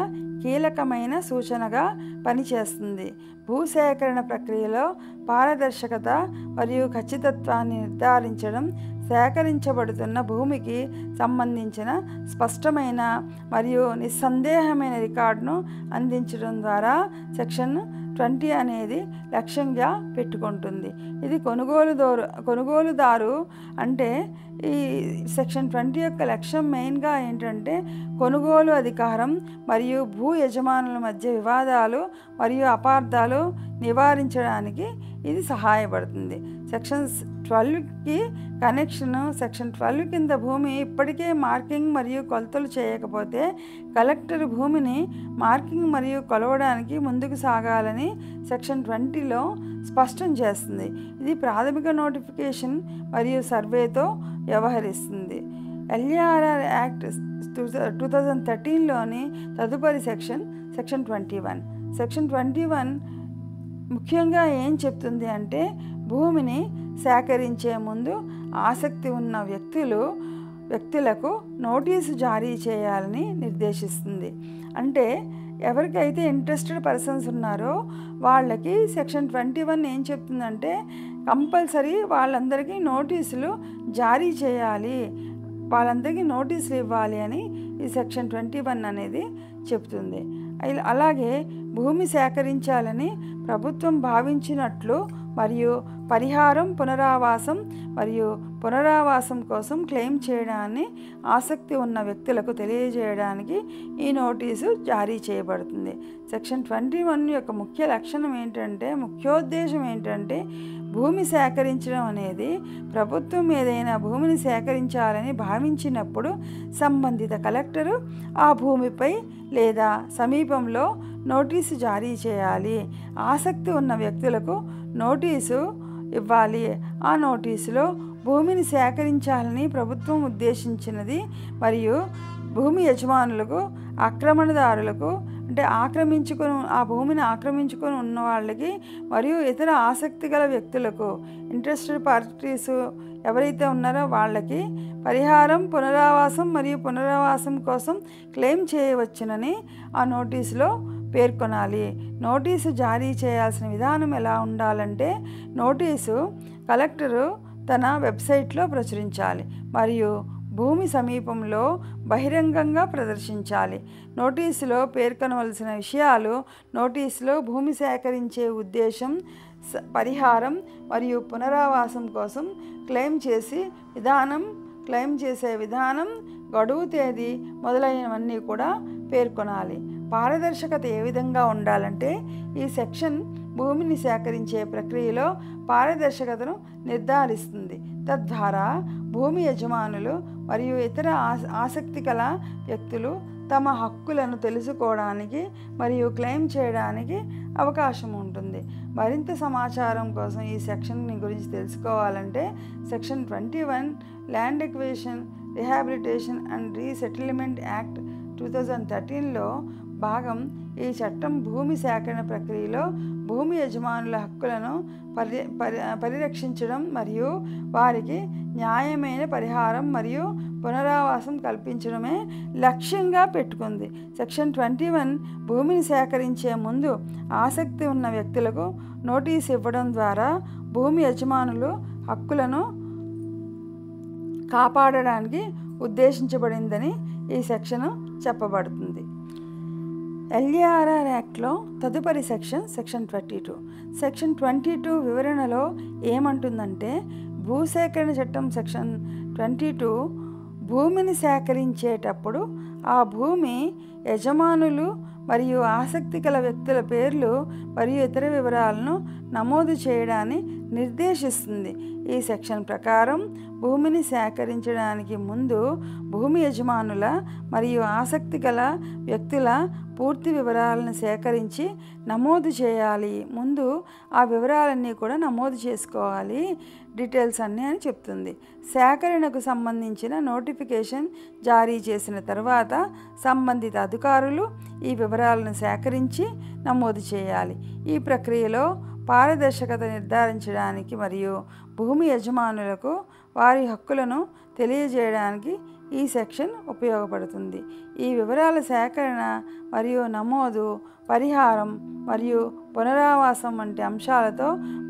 కీలకమైన సూచనగా పనిచేస్తుంది. భూసేకరణ ప్రక్రియలో పారదర్శకత మరియు ఖచ్చితత్వాన్ని నిర్ధారించడం, సేకరించబడుతున్న భూమికి సంబంధించిన స్పష్టమైన మరియు నిస్సందేహమైన రికార్డును అందించడం ద్వారా సెక్షన్ 20 అనేది లక్ష్యంగా పెట్టుకుంటుంది. ఇది కొనుగోలుదారు అంటే ఈ సెక్షన్ 20 యొక్క లక్ష్యం మెయిన్గా ఏంటంటే కొనుగోలు అధికారం మరియు భూ యజమానుల మధ్య వివాదాలు మరియు అపార్థాలు నివారించడానికి ఇది సహాయపడుతుంది. Section 12కి connection. సెక్షన్ 12 కింద భూమి ఇప్పటికే మార్కింగ్ మరియు కొలతలు చేయకపోతే కలెక్టర్ భూమిని మార్కింగ్ మరియు కొలవడానికి ముందుకు సాగాలని సెక్షన్ 20లో స్పష్టం చేస్తుంది. ఇది ప్రాథమిక నోటిఫికేషన్ మరియు సర్వేతో వ్యవహరిస్తుంది. ఎల్ఏఆర్ఆర్ యాక్ట్ 2013లోని తదుపరి సెక్షన్ 21. సెక్షన్ 21 ముఖ్యంగా ఏం చెప్తుంది అంటే భూమిని సేకరించే ముందు ఆసక్తి ఉన్న వ్యక్తులకు నోటీసు జారీ చేయాలని నిర్దేశిస్తుంది. అంటే ఎవరికైతే ఇంట్రెస్టెడ్ పర్సన్స్ ఉన్నారో వాళ్ళకి సెక్షన్ 21 ఏం చెప్తుందంటే కంపల్సరీ వాళ్ళందరికీ నోటీసులు జారీ చేయాలి, వాళ్ళందరికీ నోటీసులు ఇవ్వాలి అని ఈ సెక్షన్ 21 అనేది చెప్తుంది. అలాగే భూమి సేకరించాలని ప్రభుత్వం భావించినట్లు మరియు పరిహారం, పునరావాసం కోసం క్లెయిమ్ చేయడాన్ని ఆసక్తి ఉన్న వ్యక్తులకు తెలియజేయడానికి ఈ నోటీసు జారీ చేయబడుతుంది. సెక్షన్ 21 యొక్క ముఖ్యోద్దేశం ఏంటంటే భూమి సేకరించడం అనేది ప్రభుత్వం ఏదైనా భూమిని సేకరించాలని భావించినప్పుడు సంబంధిత కలెక్టరు ఆ భూమిపై లేదా సమీపంలో నోటీసు జారీ చేయాలి. ఆసక్తి ఉన్న వ్యక్తులకు నోటీసు ఇవ్వాలి. ఆ నోటీసులో భూమిని సేకరించాలని ప్రభుత్వం ఉద్దేశించినది మరియు భూమి యజమానులకు, ఆక్రమణదారులకు అంటే ఆ భూమిని ఆక్రమించుకొని ఉన్న వాళ్ళకి మరియు ఇతర ఆసక్తి గల వ్యక్తులకు, ఇంట్రెస్టెడ్ పార్టీస్ ఎవరైతే ఉన్నారో వాళ్ళకి పరిహారం, పునరావాసం కోసం క్లెయిమ్ చేయవచ్చునని ఆ నోటీసులో పేర్కొనాలి. నోటీసు జారీ చేయాల్సిన విధానం ఎలా ఉండాలంటే నోటీసు కలెక్టరు తన వెబ్సైట్లో ప్రచురించాలి మరియు భూమి సమీపంలో బహిరంగంగా ప్రదర్శించాలి. నోటీసులో పేర్కొనవలసిన విషయాలు: నోటీసులో భూమి సేకరించే ఉద్దేశం, పరిహారం మరియు పునరావాసం కోసం క్లెయిమ్ చేసే విధానం, గడువు తేదీ మొదలైనవన్నీ కూడా పేర్కొనాలి. పారదర్శకత ఏ విధంగా ఉండాలంటే ఈ సెక్షన్ భూమిని సేకరించే ప్రక్రియలో పారదర్శకతను నిర్ధారిస్తుంది. తద్వారా భూమి యజమానులు మరియు ఇతర ఆసక్తి గల వ్యక్తులు తమ హక్కులను తెలుసుకోవడానికి మరియు క్లెయిమ్ చేయడానికి అవకాశం ఉంటుంది. మరింత సమాచారం కోసం ఈ సెక్షన్ గురించి తెలుసుకోవాలంటే section 21 land acquisition, rehabilitation and resettlement act 2013లో భాగం ఈ చట్టం భూమి సేకరణ ప్రక్రియలో భూమి యజమానుల హక్కులను పరిరక్షించడం మరియు వారికి న్యాయమైన పరిహారం మరియు పునరావాసం కల్పించడమే లక్ష్యంగా పెట్టుకుంది. సెక్షన్ 21 భూమిని సేకరించే ముందు ఆసక్తి ఉన్న వ్యక్తులకు నోటీసు ఇవ్వడం ద్వారా భూమి యజమానులు హక్కులను కాపాడడానికి ఉద్దేశించబడిందని ఈ సెక్షన్ చెప్పబడుతుంది. ఎల్ఏఆర్ఆర్ యాక్ట్లో తదుపరి సెక్షన్ 22. సెక్షన్ 22 వివరణలో ఏమంటుందంటే, భూసేకరణ చట్టం సెక్షన్ 22 భూమిని సేకరించేటప్పుడు ఆ భూమి యజమానులు మరియు ఆసక్తి గల వ్యక్తుల పేర్లు మరియు ఇతర వివరాలను నమోదు చేయడాన్ని నిర్దేశిస్తుంది. ఈ సెక్షన్ ప్రకారం భూమిని సేకరించడానికి ముందు భూమి యజమానుల మరియు ఆసక్తి గల వ్యక్తుల పూర్తి వివరాలను సేకరించి నమోదు చేయాలి. ముందు ఆ వివరాలన్నీ కూడా నమోదు చేసుకోవాలి, డీటెయిల్స్ అన్నీ అని చెప్తుంది. సేకరణకు సంబంధించిన నోటిఫికేషన్ జారీ చేసిన తర్వాత సంబంధిత అధికారులు ఈ వివరాలను సేకరించి నమోదు చేయాలి. ఈ ప్రక్రియలో పారదర్శకత నిర్ధారించడానికి మరియు భూమి యజమానులకు వారి హక్కులను తెలియజేయడానికి ఈ సెక్షన్ ఉపయోగపడుతుంది. ఈ వివరాల సేకరణ మరియు నమోదు, పరిహారం మరియు పునరావాసం వంటి అంశాలతో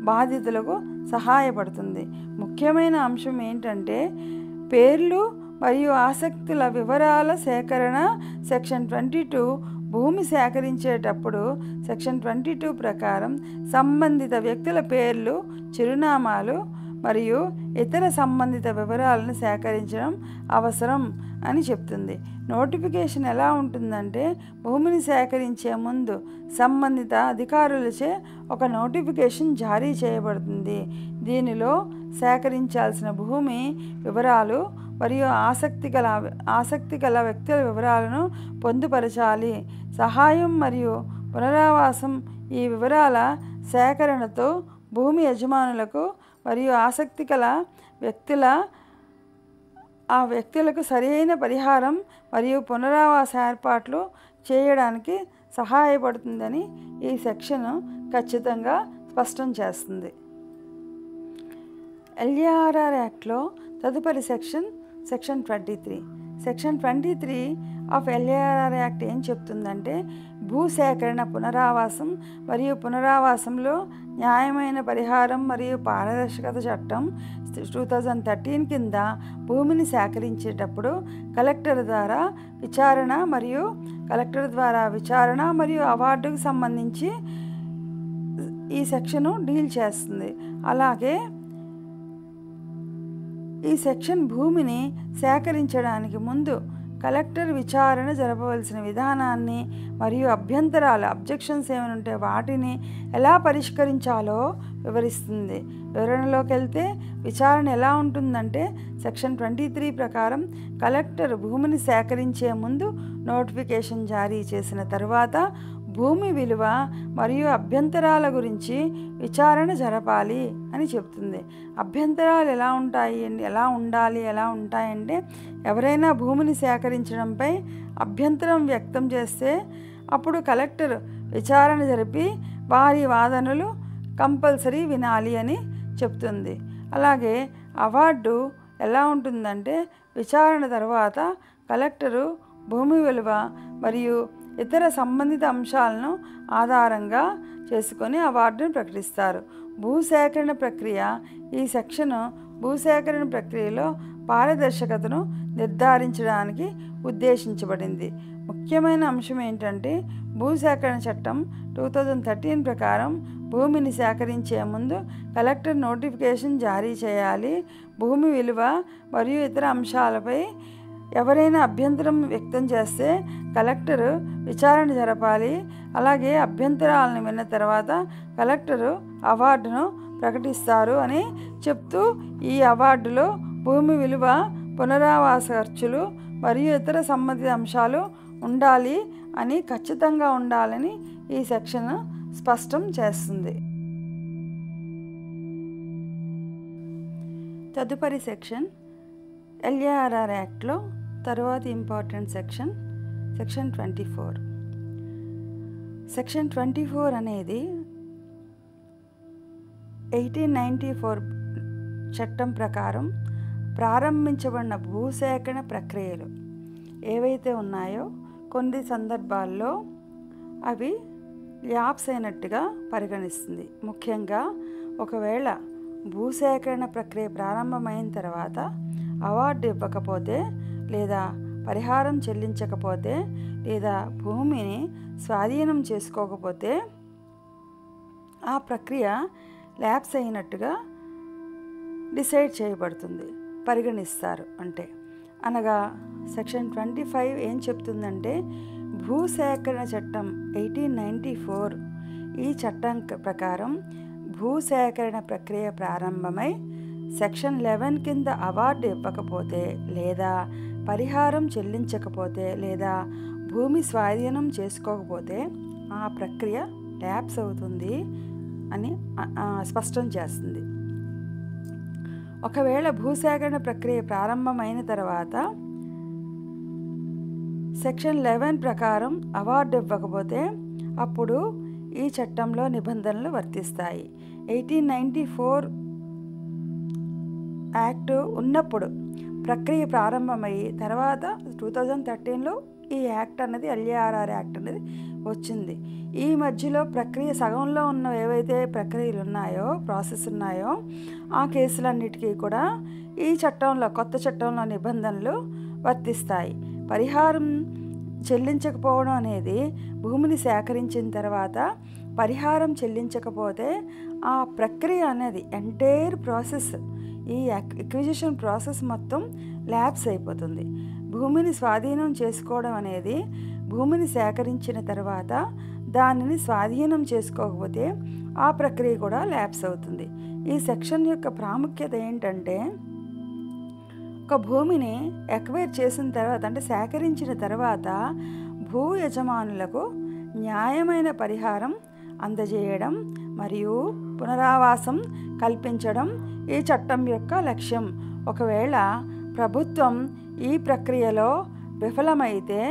బాధితులకు సహాయపడుతుంది. ముఖ్యమైన అంశం ఏంటంటే, పేర్లు మరియు ఆసక్తుల వివరాల సేకరణ. సెక్షన్ 22 భూమి సేకరించేటప్పుడు సెక్షన్ 22 ప్రకారం సంబంధిత వ్యక్తుల పేర్లు, చిరునామాలు మరియు ఇతర సంబంధిత వివరాలను సేకరించడం అవసరం అని చెప్తుంది. నోటిఫికేషన్ ఎలా ఉంటుందంటే, భూమిని సేకరించే ముందు సంబంధిత అధికారులచే ఒక నోటిఫికేషన్ జారీ చేయబడుతుంది. దీనిలో సేకరించాల్సిన భూమి వివరాలు మరియు ఆసక్తి గల వ్యక్తుల వివరాలను పొందుపరచాలి. సహాయం మరియు పునరావాసం. ఈ వివరాల సేకరణతో భూమి యజమానులకు మరియు ఆసక్తి గల వ్యక్తులకు సరైన పరిహారం మరియు పునరావాస ఏర్పాట్లు చేయడానికి సహాయపడుతుందని ఈ సెక్షన్ ఖచ్చితంగా స్పష్టం చేస్తుంది. ఎల్ఏఆర్ఆర్ యాక్ట్లో తదుపరి సెక్షన్ 23. సెక్షన్ 23 ఆఫ్ ఎల్ఏఆర్ఆర్ యాక్ట్ ఏం చెప్తుందంటే, భూసేకరణ, పునరావాసం మరియు పునరావాసంలో న్యాయమైన పరిహారం మరియు పారదర్శకత చట్టం 2013 కింద భూమిని సేకరించేటప్పుడు కలెక్టర్ ద్వారా విచారణ మరియు అవార్డుకు సంబంధించి ఈ సెక్షను డీల్ చేస్తుంది. అలాగే ఈ సెక్షన్ భూమిని సేకరించడానికి ముందు కలెక్టర్ విచారణ జరపవలసిన విధానాన్ని మరియు అబ్జెక్షన్స్ ఏమైనా ఉంటే వాటిని ఎలా పరిష్కరించాలో వివరిస్తుంది. వివరణలోకి వెళ్తే, విచారణ ఎలా ఉంటుందంటే, సెక్షన్ 23 ప్రకారం కలెక్టర్ భూమిని సేకరించే ముందు నోటిఫికేషన్ జారీ చేసిన తర్వాత భూమి విలువ మరియు అభ్యంతరాల గురించి విచారణ జరపాలి అని చెప్తుంది. అభ్యంతరాలు ఎలా ఉంటాయంటే, ఎవరైనా భూమిని సేకరించడంపై అభ్యంతరం వ్యక్తం చేస్తే అప్పుడు కలెక్టర్ విచారణ జరిపి వారి వాదనలు కంపల్సరీ వినాలి అని చెప్తుంది. అలాగే అవార్డు ఎలా ఉంటుందంటే, విచారణ తర్వాత కలెక్టరు భూమి విలువ మరియు ఇతర సంబంధిత అంశాలను ఆధారంగా చేసుకొని అవార్డును ప్రకటిస్తారు. భూసేకరణ ప్రక్రియ. ఈ సెక్షన్ భూసేకరణ ప్రక్రియలో పారదర్శకతను నిర్ధారించడానికి ఉద్దేశించబడింది. ముఖ్యమైన అంశం ఏంటంటే, భూసేకరణ చట్టం 2013 ప్రకారం భూమిని సేకరించే ముందు కలెక్టర్ నోటిఫికేషన్ జారీ చేయాలి. భూమి విలువ మరియు ఇతర అంశాలపై ఎవరైనా అభ్యంతరం వ్యక్తం చేస్తే కలెక్టర్ విచారణ జరపాలి. అలాగే అభ్యంతరాలను విన్న తర్వాత కలెక్టరు అవార్డును ప్రకటిస్తారు అని చెప్తూ, ఈ అవార్డులో భూమి విలువ, పునరావాస ఖర్చులు మరియు ఇతర సంబంధిత అంశాలు ఉండాలి అని, ఖచ్చితంగా ఉండాలని ఈ సెక్షన్ స్పష్టం చేస్తుంది. తదుపరి సెక్షన్ ఎల్ఏఆర్ఆర్ యాక్ట్లో తరువాతి ఇంపార్టెంట్ సెక్షన్ 24. సెక్షన్ 24 అనేది 1894 చట్టం ప్రకారం ప్రారంభించబడిన భూసేకరణ ప్రక్రియలు ఏవైతే ఉన్నాయో కొన్ని సందర్భాల్లో అవి ల్యాప్స్ అయినట్టుగా పరిగణిస్తుంది. ముఖ్యంగా ఒకవేళ భూసేకరణ ప్రక్రియ ప్రారంభమైన తర్వాత అవార్డు ఇవ్వకపోతే లేదా పరిహారం చెల్లించకపోతే లేదా భూమిని స్వాధీనం చేసుకోకపోతే ఆ ప్రక్రియ ల్యాప్స్ అయినట్టుగా డిసైడ్ చేయబడుతుంది, పరిగణిస్తారు. అనగా సెక్షన్ 25 ఏం చెప్తుందంటే భూసేకరణ చట్టం 1894 ఈ చట్టం ప్రకారం భూసేకరణ ప్రక్రియ ప్రారంభమై సెక్షన్ 11 కింద అవార్డు ఇవ్వకపోతే లేదా పరిహారం చెల్లించకపోతే లేదా భూమి స్వాధీనం చేసుకోకపోతే ఆ ప్రక్రియ ల్యాప్స్ అవుతుంది అని స్పష్టం చేస్తుంది. ఒకవేళ భూసేకరణ ప్రక్రియ ప్రారంభమైన తర్వాత సెక్షన్ 11 ప్రకారం అవార్డు ఇవ్వకపోతే అప్పుడు ఈ చట్టంలో నిబంధనలు వర్తిస్తాయి. 1894 యాక్ట్ ఉన్నప్పుడు ప్రక్రియ ప్రారంభమయ్యి తర్వాత 2013లో ఈ యాక్ట్ అన్నది LARR యాక్ట్ అనేది వచ్చింది. ఈ మధ్యలో ప్రక్రియ సగంలో ఉన్న ఏవైతే ప్రక్రియలు ఉన్నాయో, ప్రాసెస్ ఉన్నాయో ఆ కేసులన్నిటికీ కూడా ఈ చట్టంలో, కొత్త చట్టంలో నిబంధనలు వర్తిస్తాయి. పరిహారం చెల్లించకపోవడం అనేది భూమిని సేకరించిన తర్వాత పరిహారం చెల్లించకపోతే ఆ ప్రక్రియ అనేది ఎంటైర్ ప్రాసెస్, ఈ ఎక్విజిషన్ ప్రాసెస్ మొత్తం ల్యాప్స్ అయిపోతుంది. భూమిని స్వాధీనం చేసుకోవడం అనేది భూమిని సేకరించిన తర్వాత దానిని స్వాధీనం చేసుకోకపోతే ఆ ప్రక్రియ కూడా ల్యాప్స్ అవుతుంది. ఈ సెక్షన్ యొక్క ప్రాముఖ్యత ఏంటంటే ఒక భూమిని ఎక్వైర్ చేసిన తర్వాత అంటే సేకరించిన తర్వాత భూ యజమానులకు న్యాయమైన పరిహారం అందజేయడం మరియు పునరావాసం కల్పించడం ఈ చట్టం యొక్క లక్ష్యం. ఒకవేళ ప్రభుత్వం ఈ ప్రక్రియలో విఫలమైతే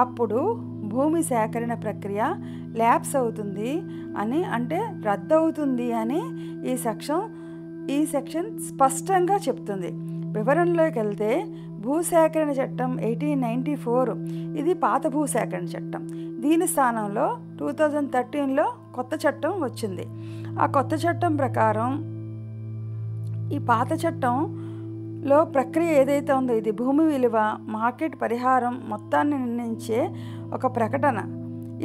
అప్పుడు భూమి సేకరణ ప్రక్రియ ల్యాప్స్ అవుతుంది అని, అంటే రద్దవుతుంది అని ఈ సెక్షన్ స్పష్టంగా చెప్తుంది. వివరణలోకి వెళ్తే భూసేకరణ చట్టం 1894 ఇది పాత భూసేకరణ చట్టం. దీని స్థానంలో 2013లో కొత్త చట్టం వచ్చింది. ఆ కొత్త చట్టం ప్రకారం ఈ పాత చట్టంలో ప్రక్రియ ఏదైతే ఉందో ఇది భూమి విలువ, మార్కెట్ పరిహారం మొత్తాన్ని నిర్ణయించే ఒక ప్రకటన.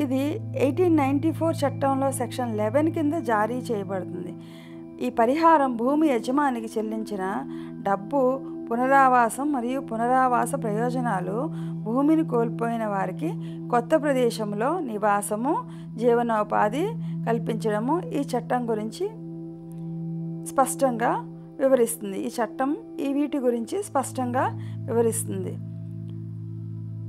ఇది 1894 చట్టంలో సెక్షన్ 11 కింద జారీ చేయబడుతుంది. ఈ పరిహారం భూమి యజమానికి చెల్లించిన డబ్బు, పునరావాసం మరియు పునరావాస ప్రయోజనాలు భూమిని కోల్పోయిన వారికి కొత్త ప్రదేశంలో నివాసము, జీవనోపాధి కల్పించడము ఈ చట్టం గురించి స్పష్టంగా వివరిస్తుంది. ఈ చట్టం వీటి గురించి స్పష్టంగా వివరిస్తుంది.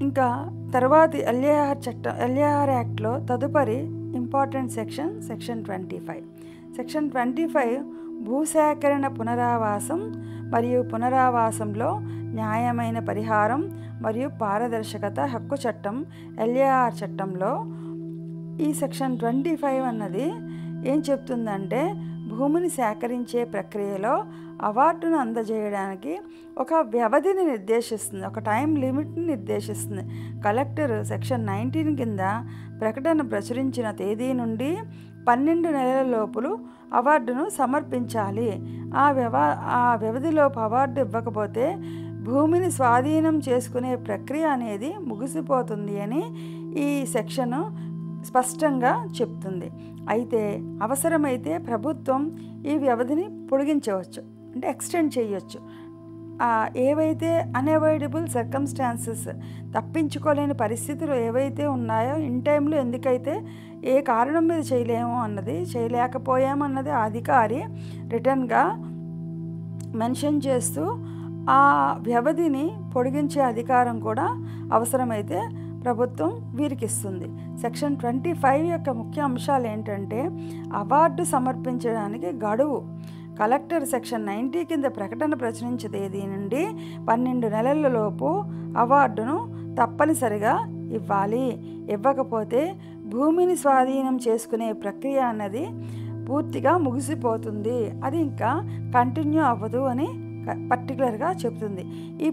ఇంకా తర్వాతి LAR యాక్ట్లో తదుపరి ఇంపార్టెంట్ సెక్షన్ 25. సెక్షన్ 25 భూసేకరణ పునరావాసం మరియు పునరావాసంలో న్యాయమైన పరిహారం మరియు పారదర్శకత హక్కు చట్టం LAR చట్టంలో ఈ సెక్షన్ 25 అన్నది ఏం చెప్తుందంటే భూమిని సేకరించే ప్రక్రియలో అవార్డును అందజేయడానికి ఒక వ్యవధిని నిర్దేశిస్తుంది, ఒక టైం లిమిట్ని నిర్దేశిస్తుంది. కలెక్టర్ సెక్షన్ 19 కింద ప్రకటన ప్రచురించిన తేదీ నుండి 12 నెలల లోపులు అవార్డును సమర్పించాలి. ఆ వ్యవధిలోపు అవార్డు ఇవ్వకపోతే భూమిని స్వాధీనం చేసుకునే ప్రక్రియ అనేది ముగిసిపోతుంది అని ఈ సెక్షను స్పష్టంగా చెప్తుంది. అయితే అవసరమైతే ప్రభుత్వం ఈ వ్యవధిని పొడిగించవచ్చు, అంటే ఎక్స్టెండ్ చేయొచ్చు. ఏవైతే అన్అవాయిడబుల్ సర్కమ్స్టాన్సెస్, తప్పించుకోలేని పరిస్థితులు ఏవైతే ఉన్నాయో ఇన్ టైంలో ఎందుకైతే ఏ కారణం మీద చేయలేకపోయామన్నది ఆ అధికారి రిటర్న్గా మెన్షన్ చేస్తూ ఆ వ్యవధిని పొడిగించే అధికారం కూడా అవసరమైతే ప్రభుత్వం వీరికి ఇస్తుంది. సెక్షన్ 25 యొక్క ముఖ్య అంశాలు ఏంటంటే అవార్డు సమర్పించడానికి గడువు. కలెక్టర్ సెక్షన్ 90 కింద ప్రకటన ప్రచురించే తేదీ నుండి 12 నెలల లోపు అవార్డును తప్పనిసరిగా ఇవ్వాలి. ఇవ్వకపోతే భూమిని స్వాధీనం చేసుకునే ప్రక్రియ అన్నది పూర్తిగా ముగిసిపోతుంది, అది ఇంకా కంటిన్యూ అవ్వదు అని పర్టికులర్గా చెప్తుంది. ఈ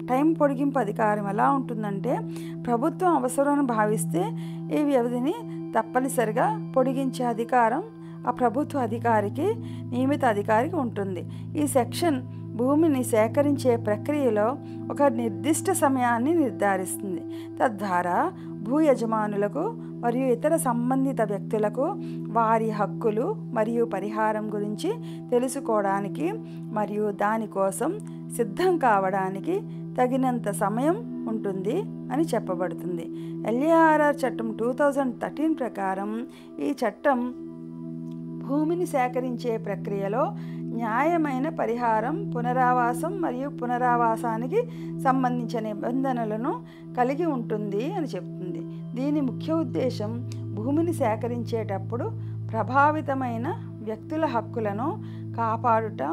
టైం పొడిగింపు అధికారం ఎలా ఉంటుందంటే, ప్రభుత్వం అవసరం భావిస్తే ఈ వ్యవధిని తప్పనిసరిగా పొడిగించే అధికారం ఆ ప్రభుత్వ అధికారికి, నియమిత అధికారికి ఉంటుంది. ఈ సెక్షన్ భూమిని సేకరించే ప్రక్రియలో ఒక నిర్దిష్ట సమయాన్ని నిర్ధారిస్తుంది. తద్వారా భూ యజమానులకు మరియు ఇతర సంబంధిత వ్యక్తులకు వారి హక్కులు మరియు పరిహారం గురించి తెలుసుకోవడానికి మరియు దానికోసం సిద్ధం కావడానికి తగినంత సమయం ఉంటుంది అని చెప్పబడుతుంది. LARR చట్టం 2013 ప్రకారం ఈ చట్టం భూమిని సేకరించే ప్రక్రియలో న్యాయమైన పరిహారం, పునరావాసం మరియు పునరావాసానికి సంబంధించిన నిబంధనలను కలిగి ఉంటుంది అని చెప్తుంది. దీని ముఖ్య ఉద్దేశం భూమిని సేకరించేటప్పుడు ప్రభావితమైన వ్యక్తుల హక్కులను కాపాడుట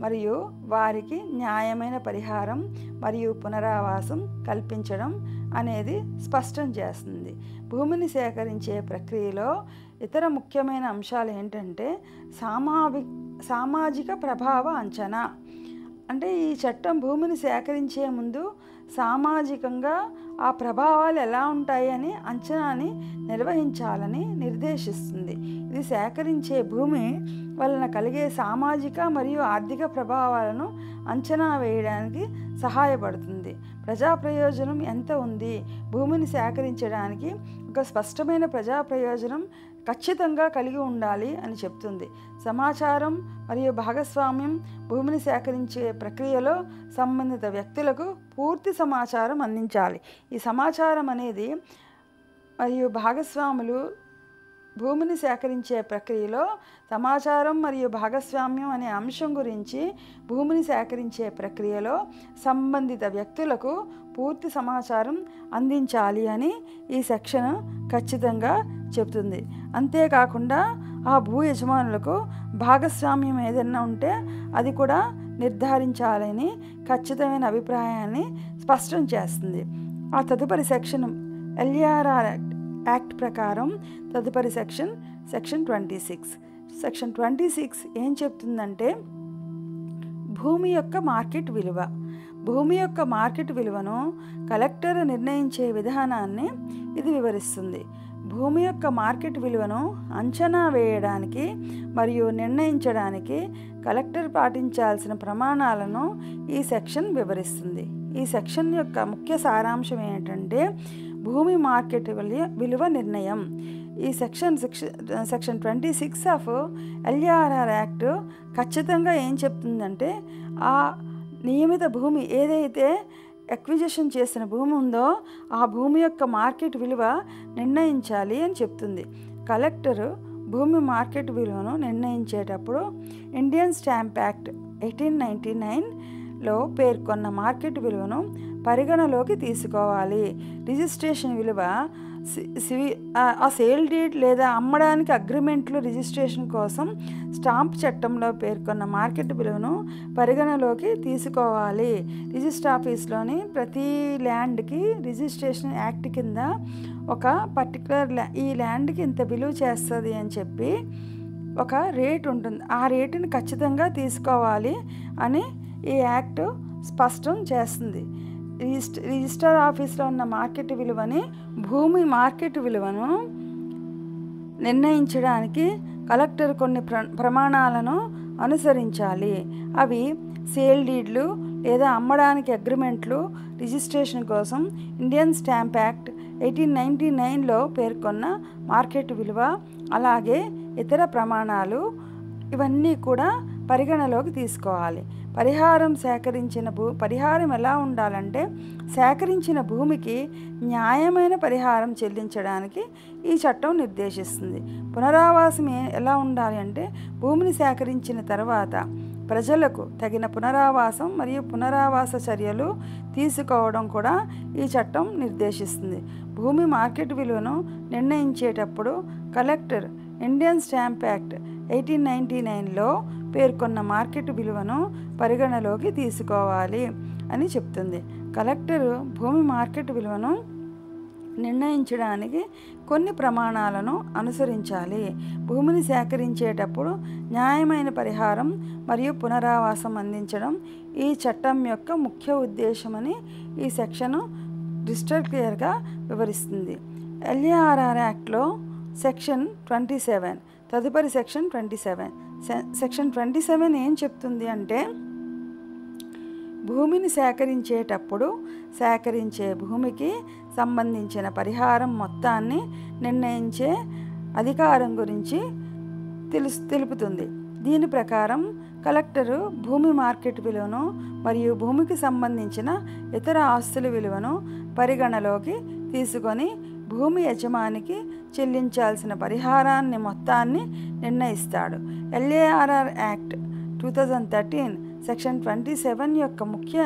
మరియు వారికి న్యాయమైన పరిహారం మరియు పునరావాసం కల్పించడం అనేది స్పష్టం చేస్తుంది. భూమిని సేకరించే ప్రక్రియలో ఇతర ముఖ్యమైన అంశాలు ఏంటంటే సామాజిక ప్రభావ అంచనా. అంటే ఈ చట్టం భూమిని సేకరించే ముందు సామాజికంగా ఆ ప్రభావాలు ఎలా ఉంటాయని అంచనాని నిర్వహించాలని నిర్దేశిస్తుంది. ఇది సేకరించే భూమి వలన కలిగే సామాజిక మరియు ఆర్థిక ప్రభావాలను అంచనా వేయడానికి సహాయపడుతుంది. ప్రజా ప్రయోజనం ఎంత ఉంది? భూమిని సేకరించడానికి ఒక స్పష్టమైన ప్రజా ప్రయోజనం ఖచ్చితంగా కలిగి ఉండాలి అని చెప్తుంది. సమాచారం మరియు భాగస్వామ్యం. భూమిని సేకరించే ప్రక్రియలో సంబంధిత వ్యక్తులకు పూర్తి సమాచారం అందించాలి. ఈ సమాచారం అనేది మరియు భాగస్వాములు భూమిని సేకరించే ప్రక్రియలో సమాచారం మరియు భాగస్వామ్యం అనే అంశం గురించి భూమిని సేకరించే ప్రక్రియలో సంబంధిత వ్యక్తులకు పూర్తి సమాచారం అందించాలి అని ఈ సెక్షన్ ఖచ్చితంగా చెబుతుంది. అంతేకాకుండా ఆ భూ యజమానులకు భాగస్వామ్యం ఏదైనా ఉంటే అది కూడా నిర్ధారించాలని ఖచ్చితమైన అభిప్రాయాన్ని స్పష్టం చేస్తుంది. ఆ తదుపరి సెక్షన్ LARR యాక్ట్ ప్రకారం తదుపరి సెక్షన్ 26. సెక్షన్ 26 ఏం చెప్తుందంటే, భూమి యొక్క మార్కెట్ విలువ. భూమి యొక్క మార్కెట్ విలువను కలెక్టర్ నిర్ణయించే విధానాన్ని ఇది వివరిస్తుంది. భూమి యొక్క మార్కెట్ విలువను అంచనా వేయడానికి మరియు నిర్ణయించడానికి కలెక్టర్ పాటించాల్సిన ప్రమాణాలను ఈ సెక్షన్ వివరిస్తుంది. ఈ సెక్షన్ యొక్క ముఖ్య సారాంశం ఏంటంటే, భూమి మార్కెట్ విలువ నిర్ణయం. ఈ సెక్షన్ 26 ఆఫ్ LARR యాక్ట్ ఖచ్చితంగా ఏం చెప్తుందంటే, ఆ నియమిత భూమి ఏదైతే ఎక్విజిషన్ చేసిన భూమి ఉందో ఆ భూమి యొక్క మార్కెట్ విలువ నిర్ణయించాలి అని చెప్తుంది. కలెక్టర్ భూమి మార్కెట్ విలువను నిర్ణయించేటప్పుడు ఇండియన్ స్టాంప్ యాక్ట్ 1899లో పేర్కొన్న మార్కెట్ విలువను పరిగణలోకి తీసుకోవాలి. రిజిస్ట్రేషన్ విలువ, ఆ సేల్ డీడ్ లేదా అమ్మడానికి అగ్రిమెంట్లు రిజిస్ట్రేషన్ కోసం స్టాంప్ చట్టంలో పేర్కొన్న మార్కెట్ విలువను పరిగణలోకి తీసుకోవాలి. రిజిస్టర్ ఆఫీస్లోని ప్రతి ల్యాండ్కి రిజిస్ట్రేషన్ యాక్ట్ కింద ఒక పర్టికులర్ ఈ ల్యాండ్కి ఇంత విలువ చేస్తుంది అని చెప్పి ఒక రేట్ ఉంటుంది. ఆ రేటుని ఖచ్చితంగా తీసుకోవాలి అని ఈ యాక్ట్ స్పష్టం చేస్తుంది. రిజిస్టర్ ఆఫీస్లో ఉన్న మార్కెట్ విలువని, భూమి మార్కెట్ విలువను నిర్ణయించడానికి కలెక్టర్ కొన్ని ప్రమాణాలను అనుసరించాలి. అవి సేల్ డీడ్లు లేదా అమ్మడానికి అగ్రిమెంట్లు రిజిస్ట్రేషన్ కోసం ఇండియన్ స్టాంప్ యాక్ట్ 1899లో పేర్కొన్న మార్కెట్ విలువ, అలాగే ఇతర ప్రమాణాలు, ఇవన్నీ కూడా పరిగణలోకి తీసుకోవాలి. పరిహారం ఎలా ఉండాలంటే, సేకరించిన భూమికి న్యాయమైన పరిహారం చెల్లించడానికి ఈ చట్టం నిర్దేశిస్తుంది. పునరావాసం ఎలా ఉండాలి అంటే, భూమిని సేకరించిన తర్వాత ప్రజలకు తగిన పునరావాసం మరియు పునరావాస చర్యలు తీసుకోవడం కూడా ఈ చట్టం నిర్దేశిస్తుంది. భూమి మార్కెట్ విలువను నిర్ణయించేటప్పుడు కలెక్టర్ ఇండియన్ స్టాంప్ యాక్ట్ 1899లో పేర్కొన్న మార్కెట్ విలువను పరిగణలోకి తీసుకోవాలి అని చెప్తుంది. కలెక్టర్ భూమి మార్కెట్ విలువను నిర్ణయించడానికి కొన్ని ప్రమాణాలను అనుసరించాలి. భూమిని సేకరించేటప్పుడు న్యాయమైన పరిహారం మరియు పునరావాసం అందించడం ఈ చట్టం యొక్క ముఖ్య ఉద్దేశమని ఈ సెక్షన్ క్రిస్టల్ క్లియర్గా వివరిస్తుంది. ఎల్ఏఆర్ఆర్ యాక్ట్లో సెక్షన్ 27, తదుపరి సెక్షన్ 27. సెక్షన్ 27 ఏం చెప్తుంది అంటే, భూమిని సేకరించేటప్పుడు సేకరించే భూమికి సంబంధించిన పరిహారం మొత్తాన్ని నిర్ణయించే అధికారం గురించి తెలుపుతుంది. దీని ప్రకారం కలెక్టరు భూమి మార్కెట్ విలువను మరియు భూమికి సంబంధించిన ఇతర ఆస్తుల విలువను పరిగణలోకి తీసుకొని భూమి యజమానికి చెల్లించాల్సిన పరిహారాన్ని మొత్తాన్ని నిర్ణయిస్తాడు. ఎల్ఏఆర్ఆర్ యాక్ట్ 2013 సెక్షన్ 27 యొక్క ముఖ్య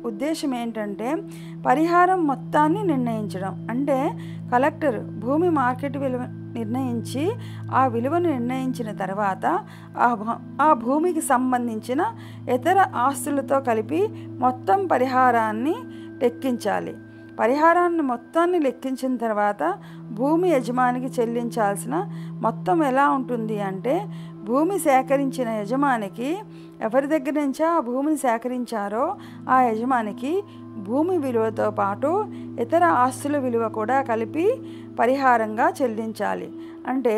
ఉద్దేశం ఏంటంటే, పరిహారం మొత్తాన్ని నిర్ణయించడం. అంటే కలెక్టర్ భూమి మార్కెట్ విలువ నిర్ణయించి ఆ విలువను నిర్ణయించిన తర్వాత ఆ భూమికి సంబంధించిన ఇతర ఆస్తులతో కలిపి మొత్తం పరిహారాన్ని లెక్కించాలి. పరిహారాన్ని మొత్తాన్ని లెక్కించిన తర్వాత భూమి యజమానికి చెల్లించాల్సిన మొత్తం ఎలా ఉంటుంది అంటే, భూమి సేకరించిన యజమానికి ఎవరి దగ్గర నుంచి ఆ భూమిని సేకరించారో ఆ యజమానికి భూమి విలువతో పాటు ఇతర ఆస్తుల విలువ కూడా కలిపి పరిహారంగా చెల్లించాలి. అంటే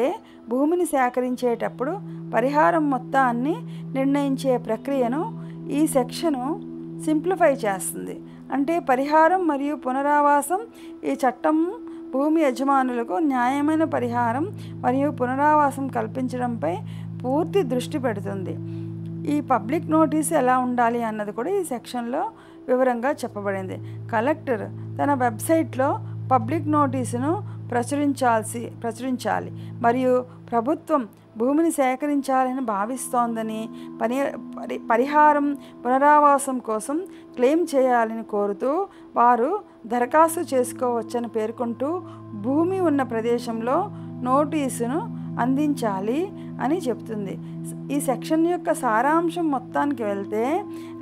భూమిని సేకరించేటప్పుడు పరిహారం మొత్తాన్ని నిర్ణయించే ప్రక్రియను ఈ సెక్షను సింప్లిఫై చేస్తుంది. అంటే పరిహారం మరియు పునరావాసం ఈ చట్టం భూమి యజమానులకు న్యాయమైన పరిహారం మరియు పునరావాసం కల్పించడంపై పూర్తి దృష్టి పెడుతుంది. ఈ పబ్లిక్ నోటీస్ ఎలా ఉండాలి అన్నది కూడా ఈ సెక్షన్లో వివరంగా చెప్పబడింది. కలెక్టర్ తన వెబ్సైట్లో పబ్లిక్ నోటీసును ప్రచురించాలి మరియు ప్రభుత్వం భూమిని సేకరించాలని భావిస్తోందని పరిహారం పునరావాసం కోసం క్లెయిమ్ చేయాలని కోరుతూ వారు దరఖాస్తు చేసుకోవచ్చని పేర్కొంటూ భూమి ఉన్న ప్రదేశంలో నోటీసును అందించాలి అని చెప్తుంది. ఈ సెక్షన్ యొక్క సారాంశం మొత్తానికి వెళ్తే,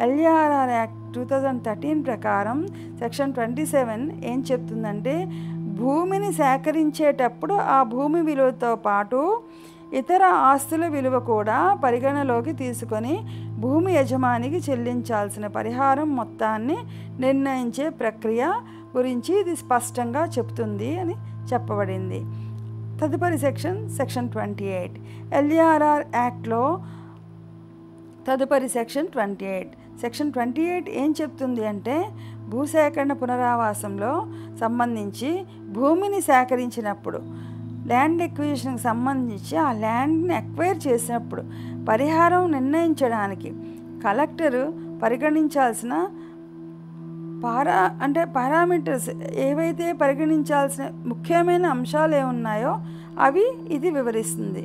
ఎల్ఏఆర్ఆర్ యాక్ట్ 2013 ప్రకారం సెక్షన్ 27 ఏం చెప్తుందంటే, భూమిని సేకరించేటప్పుడు ఆ భూమి విలువతో పాటు ఇతర ఆస్తుల విలువ కూడా పరిగణలోకి తీసుకొని భూమి యజమానికి చెల్లించాల్సిన పరిహారం మొత్తాన్ని నిర్ణయించే ప్రక్రియ గురించి ఇది స్పష్టంగా చెప్తుంది అని చెప్పబడింది. తదుపరి సెక్షన్ 28. ఎల్ఏఆర్ఆర్ యాక్ట్లో తదుపరి సెక్షన్ 28. సెక్షన్ 28 ఏం చెప్తుంది అంటే, భూసేకరణ పునరావాసంలో సంబంధించి భూమిని సేకరించినప్పుడు ల్యాండ్ ఎక్విజిషన్కి సంబంధించి ఆ ల్యాండ్ని ఎక్వైర్ చేసినప్పుడు పరిహారం నిర్ణయించడానికి కలెక్టరు పరిగణించాల్సిన పారామీటర్స్ ఏవైతే పరిగణించాల్సిన ముఖ్యమైన అంశాలు ఏమున్నాయో అవి ఇది వివరిస్తుంది.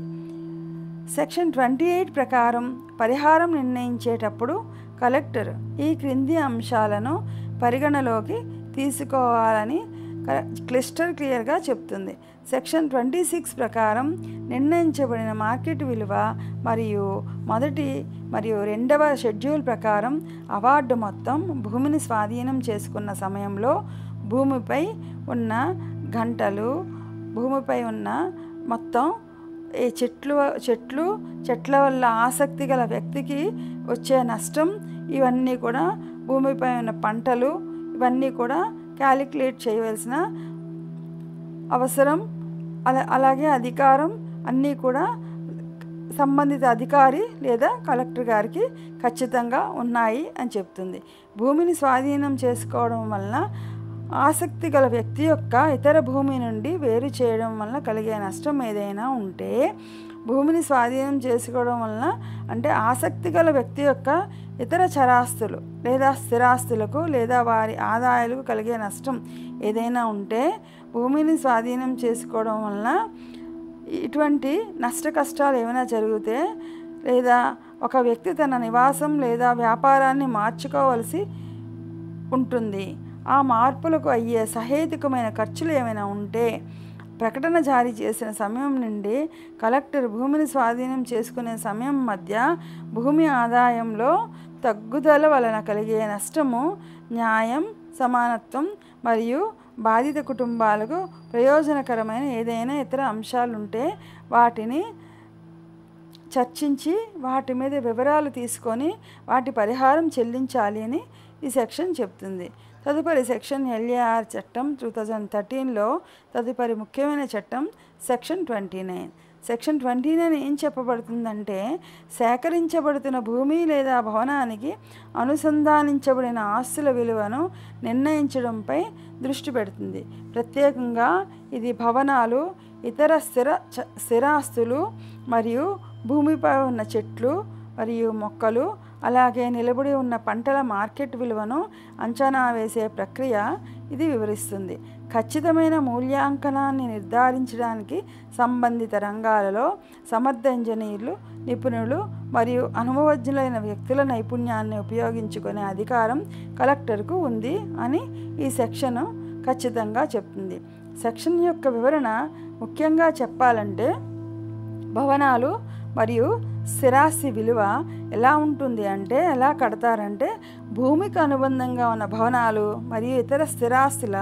సెక్షన్ 28 ప్రకారం పరిహారం నిర్ణయించేటప్పుడు కలెక్టర్ ఈ క్రింది అంశాలను పరిగణలోకి తీసుకోవాలని క్లిస్టర్ క్లియర్గా చెప్తుంది. సెక్షన్ 26 ప్రకారం నిర్ణయించబడిన మార్కెట్ విలువ మరియు మొదటి మరియు రెండవ షెడ్యూల్ ప్రకారం అవార్డు మొత్తం భూమిని స్వాధీనం చేసుకున్న సమయంలో భూమిపై ఉన్న గంటలు, భూమిపై ఉన్న మొత్తం ఈ చెట్ల వల్ల ఆసక్తి గల వ్యక్తికి వచ్చే నష్టం, ఇవన్నీ కూడా భూమిపై ఉన్న పంటలు, ఇవన్నీ కూడా క్యాలిక్యులేట్ చేయవలసిన అవసరం, అలాగే అధికారం అన్నీ కూడా సంబంధిత అధికారి లేదా కలెక్టర్ గారికి ఖచ్చితంగా ఉన్నాయి అని చెప్తుంది. భూమిని స్వాధీనం చేసుకోవడం వలన ఆసక్తి గల వ్యక్తి యొక్క ఇతర భూమి నుండి వేరు చేయడం వలన కలిగే నష్టం ఏదైనా ఉంటే, భూమిని స్వాధీనం చేసుకోవడం వలన అంటే ఆసక్తి గల వ్యక్తి యొక్క ఇతర చరాస్తులు లేదా స్థిరాస్తులకు లేదా వారి ఆదాయాలకు కలిగే నష్టం ఏదైనా ఉంటే, భూమిని స్వాధీనం చేసుకోవడం వలన ఇటువంటి నష్ట కష్టాలు ఏమైనా జరిగితే, లేదా ఒక వ్యక్తి తన నివాసం లేదా వ్యాపారాన్ని మార్చుకోవలసి ఉంటుంది, ఆ మార్పులకు అయ్యే సహేతుకమైన ఖర్చులు ఏమైనా ఉంటే, ప్రకటన జారీ చేసిన సమయం నుండి కలెక్టర్ భూమిని స్వాధీనం చేసుకునే సమయం మధ్య భూమి ఆదాయంలో తగ్గుదల వలన కలిగే నష్టము న్యాయం, సమానత్వం మరియు బాధిత కుటుంబాలకు ప్రయోజనకరమైన ఏదైనా ఇతర అంశాలుంటే వాటిని చర్చించి వాటి మీద వివరాలు తీసుకొని వాటి పరిహారం చెల్లించాలి అని ఈ సెక్షన్ చెప్తుంది. తదుపరి సెక్షన్ LAR చట్టం 2013లో తదుపరి ముఖ్యమైన చట్టం సెక్షన్ 29. సెక్షన్ 29 ఏం చెప్పబడుతుందంటే, సేకరించబడుతున్న భూమి లేదా భవనానికి అనుసంధానించబడిన ఆస్తుల విలువను నిర్ణయించడంపై దృష్టి పెడుతుంది. ప్రత్యేకంగా ఇది భవనాలు, ఇతర స్థిరాస్తులు మరియు భూమిపై ఉన్న చెట్లు మరియు మొక్కలు, అలాగే నిలబడి ఉన్న పంటల మార్కెట్ విలువను అంచనా వేసే ప్రక్రియ ఇది వివరిస్తుంది. ఖచ్చితమైన మూల్యాంకనాన్ని నిర్ధారించడానికి సంబంధిత రంగాలలో సమర్థ ఇంజనీర్లు, నిపుణులు మరియు అనుభవజ్ఞులైన వ్యక్తుల నైపుణ్యాన్ని ఉపయోగించుకునే అధికారం కలెక్టర్కు ఉంది అని ఈ సెక్షన్ ఖచ్చితంగా చెప్తుంది. సెక్షన్ యొక్క వివరణ ముఖ్యంగా చెప్పాలంటే, భవనాలు మరియు స్థిరాస్తి విలువ ఎలా ఉంటుంది అంటే, ఎలా కడతారంటే, భూమికి అనుబంధంగా ఉన్న భవనాలు మరియు ఇతర స్థిరాస్తుల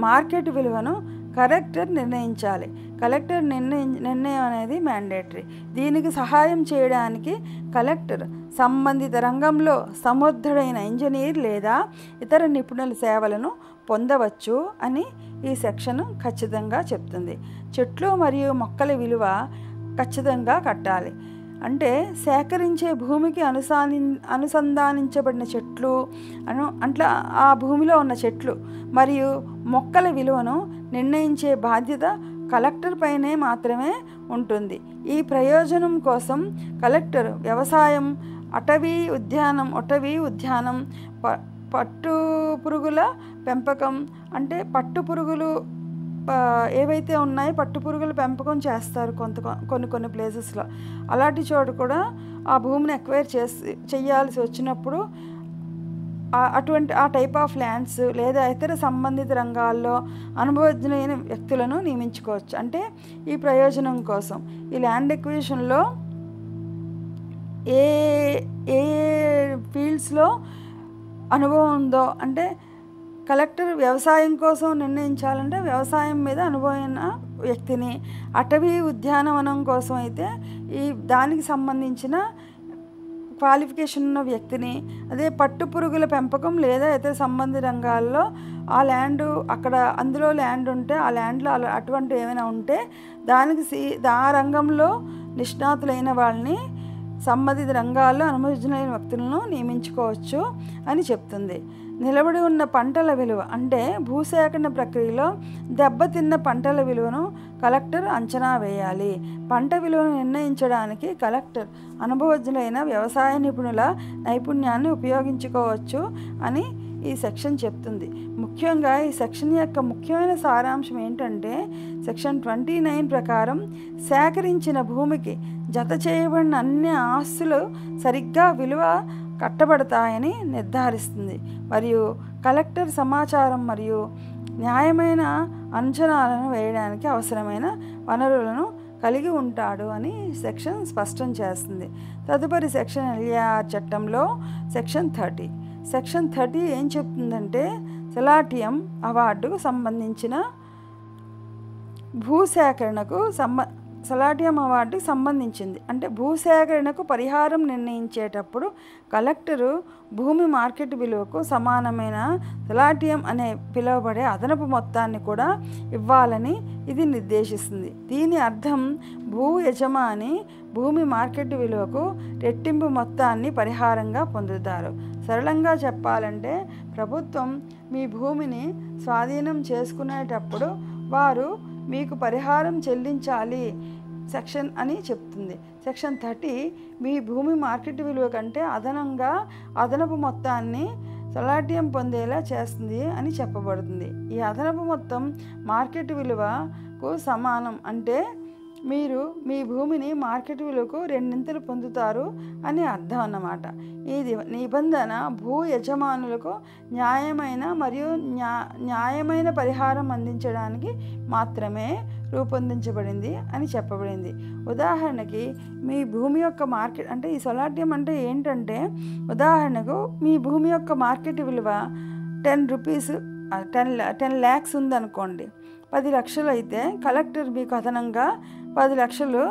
మార్కెట్ విలువను కలెక్టర్ నిర్ణయించాలి. కలెక్టర్ నిర్ణయం అనేది మ్యాండేటరీ. దీనికి సహాయం చేయడానికి కలెక్టర్ సంబంధిత రంగంలో సమర్థుడైన ఇంజనీర్ లేదా ఇతర నిపుణుల సేవలను పొందవచ్చు అని ఈ సెక్షన్ ఖచ్చితంగా చెప్తుంది. చెట్లు మరియు మొక్కల విలువ ఖచ్చితంగా కట్టాలి. అంటే సేకరించే భూమికి అనుసంధానించబడిన చెట్లు అట్లా ఆ భూమిలో ఉన్న చెట్లు మరియు మొక్కల విలువను నిర్ణయించే బాధ్యత కలెక్టర్ పైనే మాత్రమే ఉంటుంది. ఈ ప్రయోజనం కోసం కలెక్టర్ వ్యవసాయం, అటవీ ఉద్యానం, పట్టు పురుగుల పెంపకం, అంటే పట్టు పురుగులు ఏవైతే ఉన్నాయో పట్టు పురుగుల పెంపకం చేస్తారు కొన్ని ప్లేసెస్లో. అలాంటి చోట కూడా ఆ భూమిని ఎక్వైర్ చేయాల్సి వచ్చినప్పుడు ఆ టైప్ ఆఫ్ ల్యాండ్స్ లేదా ఇతర సంబంధిత రంగాల్లో అనుభవజ్ఞులైన వ్యక్తులను నియమించుకోవచ్చు. అంటే ఈ ప్రయోజనం కోసం ఈ ల్యాండ్ ఎక్విజిషన్లో ఏ ఫీల్డ్స్లో అనుభవం ఉందో, అంటే కలెక్టర్ వ్యవసాయం కోసం నిర్ణయించాలంటే వ్యవసాయం మీద అనుభవమైన వ్యక్తిని, అటవీ ఉద్యానవనం కోసం అయితే దానికి సంబంధించిన క్వాలిఫికేషన్ ఉన్న వ్యక్తిని, అదే పట్టు పురుగుల పెంపకం లేదా ఇతర సంబంధిత రంగాల్లో ఆ ల్యాండ్ అందులో ల్యాండ్ ఉంటే ఆ ల్యాండ్లో అటువంటి ఏమైనా ఉంటే ఆ రంగంలో నిష్ణాతులైన వాళ్ళని సంబంధిత రంగాల్లో అనుభవజ్ఞులైన వ్యక్తులను నియమించుకోవచ్చు అని చెప్తుంది. నిలబడి ఉన్న పంటల విలువ, అంటే భూసేకరణ ప్రక్రియలో దెబ్బతిన్న పంటల విలువను కలెక్టర్ అంచనా వేయాలి. పంట విలువను నిర్ణయించడానికి కలెక్టర్ అనుభవజ్ఞులైన వ్యవసాయ నిపుణుల నైపుణ్యాన్ని ఉపయోగించుకోవచ్చు అని ఈ సెక్షన్ చెప్తుంది. ముఖ్యంగా ఈ సెక్షన్ యొక్క ముఖ్యమైన సారాంశం ఏంటంటే, సెక్షన్ 29 ప్రకారం సేకరించిన భూమికి జత చేయబడిన అన్ని ఆస్తులు సరిగ్గా విలువ కట్టబడతాయని నిర్ధారిస్తుంది మరియు కలెక్టర్ సమాచారం మరియు న్యాయమైన అంచనాలను వేయడానికి అవసరమైన వనరులను కలిగి ఉంటాడు అని సెక్షన్ స్పష్టం చేస్తుంది. తదుపరి సెక్షన్ LAR చట్టంలో సెక్షన్ 30. సెక్షన్ 30 ఏం చెప్తుందంటే, సెలాటియం అవార్డుకు సంబంధించిన భూసేకరణకు సెలాటియం అవార్డుకు సంబంధించింది. అంటే భూసేకరణకు పరిహారం నిర్ణయించేటప్పుడు కలెక్టరు భూమి మార్కెట్ విలువకు సమానమైన సెలాటియం అనే పిలువబడే అదనపు మొత్తాన్ని కూడా ఇవ్వాలని ఇది నిర్దేశిస్తుంది. దీని అర్థం భూ యజమాని భూమి మార్కెట్ విలువకు రెట్టింపు మొత్తాన్ని పరిహారంగా పొందుతారు. సరళంగా చెప్పాలంటే, ప్రభుత్వం మీ భూమిని స్వాధీనం చేసుకునేటప్పుడు వారు మీకు పరిహారం చెల్లించాలి సెక్షన్ అని చెప్తుంది. సెక్షన్ 30 మీ భూమి మార్కెట్ విలువ కంటే అదనపు మొత్తాన్ని సెలాటియం పొందేలా చేస్తుంది అని చెప్పబడుతుంది. ఈ అదనపు మొత్తం మార్కెట్ విలువకు సమానం, అంటే మీరు మీ భూమిని మార్కెట్ విలువకు 2 పొందుతారు అని అర్థం అన్నమాట. ఈ నిబంధన భూ యజమానులకు న్యాయమైన పరిహారం అందించడానికి మాత్రమే రూపొందించబడింది అని చెప్పబడింది. ఉదాహరణకి మీ భూమి యొక్క మార్కెట్, అంటే ఈ సెలాటియం అంటే ఏంటంటే, ఉదాహరణకు మీ భూమి యొక్క మార్కెట్ విలువ 10 రూపీస్ 10 lakhs ఉందనుకోండి, 10 లక్షలు అయితే కలెక్టర్ మీకు అదనంగా 10 లక్షలు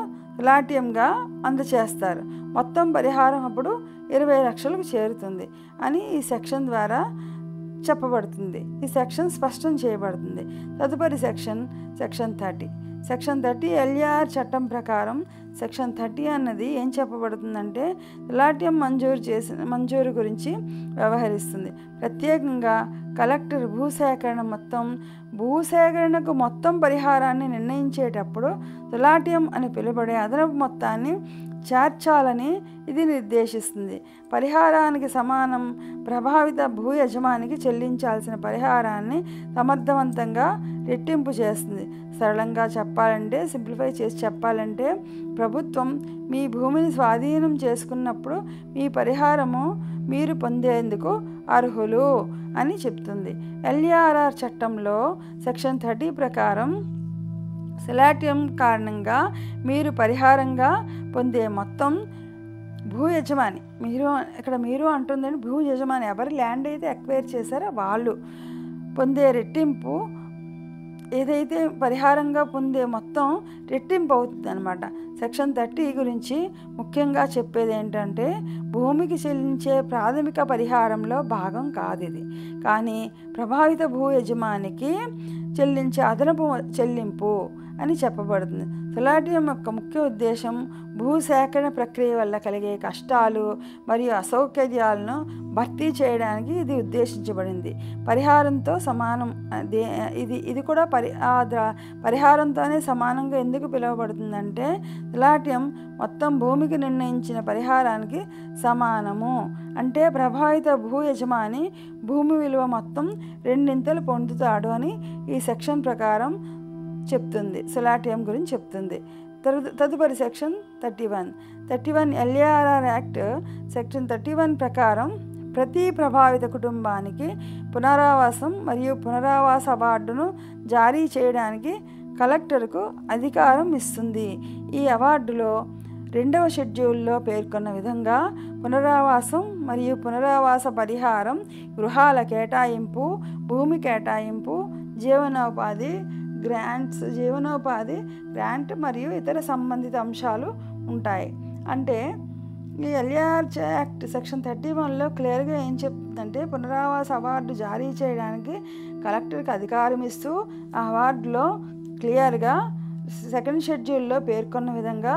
లాట్యంగా అందచేస్తారు. మొత్తం పరిహారం అప్పుడు 20 లక్షలకు చేరుతుంది అని ఈ సెక్షన్ ద్వారా చెప్పబడుతుంది. ఈ సెక్షన్ స్పష్టం చేయబడుతుంది. తదుపరి సెక్షన్ 30. సెక్షన్ 30 ఎల్ఏఆర్ చట్టం ప్రకారం సెక్షన్ 30 అన్నది ఏం చెప్పబడుతుందంటే లాట్యం మంజూరు గురించి వ్యవహరిస్తుంది. ప్రత్యేకంగా కలెక్టర్ భూసేకరణకు మొత్తం పరిహారాన్ని నిర్ణయించేటప్పుడు తులాట్యం అని పిలువబడే అదనపు మొత్తాన్ని చేర్చాలని ఇది నిర్దేశిస్తుంది. పరిహారానికి సమానం ప్రభావిత భూ యజమానికి చెల్లించాల్సిన పరిహారాన్ని సమర్థవంతంగా రెట్టింపు చేస్తుంది. సరళంగా చెప్పాలంటే, సింప్లిఫై చేసి చెప్పాలంటే, ప్రభుత్వం మీ భూమిని స్వాధీనం చేసుకున్నప్పుడు మీ పరిహారము మీరు పొందేందుకు అర్హులు అని చెప్తుంది. ఎల్ఏఆర్ఆర్ చట్టంలో సెక్షన్ 30 ప్రకారం సిలాట్యం కారణంగా మీరు పరిహారంగా పొందే మొత్తం భూ యజమాని, మీరు అంటుందండి భూ యజమాని, ఎవరి ల్యాండ్ అయితే ఎక్వైర్ చేశారో వాళ్ళు పొందే రెట్టింపు, ఏదైతే పరిహారంగా పొందే మొత్తం రెట్టింపు అవుతుంది అనమాట. సెక్షన్ 30 గురించి ముఖ్యంగా చెప్పేది ఏంటంటే భూమికి చెల్లించే ప్రాథమిక పరిహారంలో భాగం కాదు ఇది, కానీ ప్రభావిత భూ యజమానికి చెల్లించే అదనపు చెల్లింపు అని చెప్పబడుతుంది. సిలాట్యం యొక్క ముఖ్య ఉద్దేశం భూసేకరణ ప్రక్రియ వల్ల కలిగే కష్టాలు మరియు అసౌకర్యాలను భర్తీ చేయడానికి ఇది ఉద్దేశించబడింది. పరిహారంతో సమానం. ఇది కూడా పరిహారంతోనే సమానంగా ఎందుకు పిలువబడుతుందంటే సిలాట్యం మొత్తం భూమికి నిర్ణయించిన పరిహారానికి సమానము. అంటే ప్రభావిత భూ యజమాని భూమి విలువ మొత్తం 2 పొందుతాడు అని ఈ సెక్షన్ ప్రకారం చెప్తుంది, సిలాట్యం గురించి చెప్తుంది. తదుపరి సెక్షన్ 31 ఎల్ఏఆర్ఆర్ యాక్ట్ సెక్షన్ 31 ప్రకారం ప్రతి ప్రభావిత కుటుంబానికి పునరావాసం మరియు పునరావాస అవార్డును జారీ చేయడానికి కలెక్టర్కు అధికారం ఇస్తుంది. ఈ అవార్డులో 2వ షెడ్యూల్లో పేర్కొన్న విధంగా పునరావాసం మరియు పునరావాస పరిహారం, గృహాల కేటాయింపు, భూమి కేటాయింపు, జీవనోపాధి గ్రాంట్ మరియు ఇతర సంబంధిత అంశాలు ఉంటాయి. అంటే ఈ ఎల్ఏఆర్ యాక్ట్ సెక్షన్ 31లో క్లియర్గా ఏం చెప్తుందంటే పునరావాస అవార్డు జారీ చేయడానికి కలెక్టర్కి అధికారం ఇస్తూ ఆ అవార్డులో క్లియర్గా 2వ షెడ్యూల్లో పేర్కొన్న విధంగా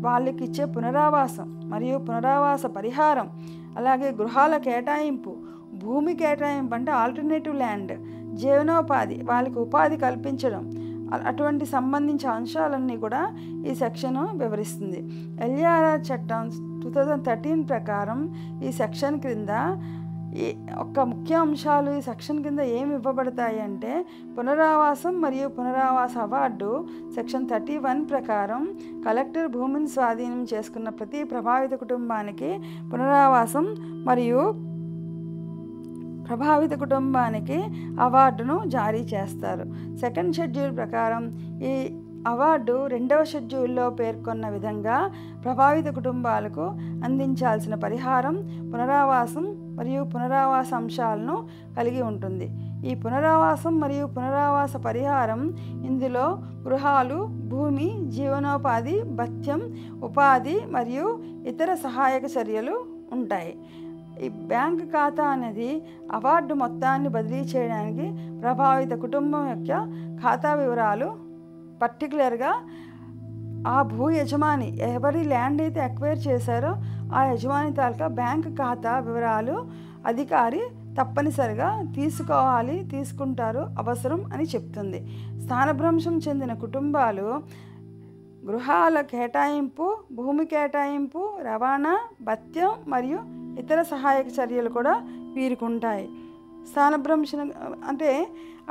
వాళ్ళకి ఇచ్చే పునరావాసం మరియు పునరావాస పరిహారం, అలాగే గృహాల కేటాయింపు, భూమి కేటాయింపు అంటే ఆల్టర్నేటివ్ ల్యాండ్, జీవనోపాధి, వాళ్ళకి ఉపాధి కల్పించడం, అటువంటి సంబంధించిన అంశాలన్నీ కూడా ఈ సెక్షను వివరిస్తుంది. ఎల్ఏఆర్ఆర్ చట్టం 2013 ప్రకారం ఈ సెక్షన్ క్రింద ఒక ముఖ్య అంశాలు ఈ సెక్షన్ కింద ఏమి ఇవ్వబడతాయి అంటే పునరావాసం మరియు పునరావాస అవార్డు సెక్షన్ 31 ప్రకారం కలెక్టర్ భూమిని స్వాధీనం చేసుకున్న ప్రతి ప్రభావిత కుటుంబానికి పునరావాసం మరియు ప్రభావిత కుటుంబానికి అవార్డును జారీ చేస్తారు. 2వ షెడ్యూల్ ప్రకారం ఈ అవార్డు 2వ షెడ్యూల్లో పేర్కొన్న విధంగా ప్రభావిత కుటుంబాలకు అందించాల్సిన పరిహారం, పునరావాసం మరియు పునరావాస అంశాలను కలిగి ఉంటుంది. ఈ పునరావాసం మరియు పునరావాస పరిహారం ఇందులో గృహాలు, భూమి, జీవనోపాధి, భత్యం, ఉపాధి మరియు ఇతర సహాయక చర్యలు ఉంటాయి. ఈ బ్యాంక్ ఖాతా అనేది అవార్డు మొత్తాన్ని బదిలీ చేయడానికి ప్రభావిత కుటుంబం యొక్క ఖాతా వివరాలు, పర్టికులర్గా ఆ భూ యజమాని ఎవరి ల్యాండ్ అయితే ఎక్వైర్ చేశారో ఆ యజమాని తాలూకా బ్యాంక్ ఖాతా వివరాలు అధికారి తప్పనిసరిగా తీసుకుంటారు, అవసరం అని చెప్తుంది. స్థానభ్రంశం చెందిన కుటుంబాలు గృహాల కేటాయింపు, భూమి కేటాయింపు, రవాణా, భత్యం మరియు ఇతర సహాయక చర్యలు కూడా వీరికి ఉంటాయి. స్థానభ్రంశం అంటే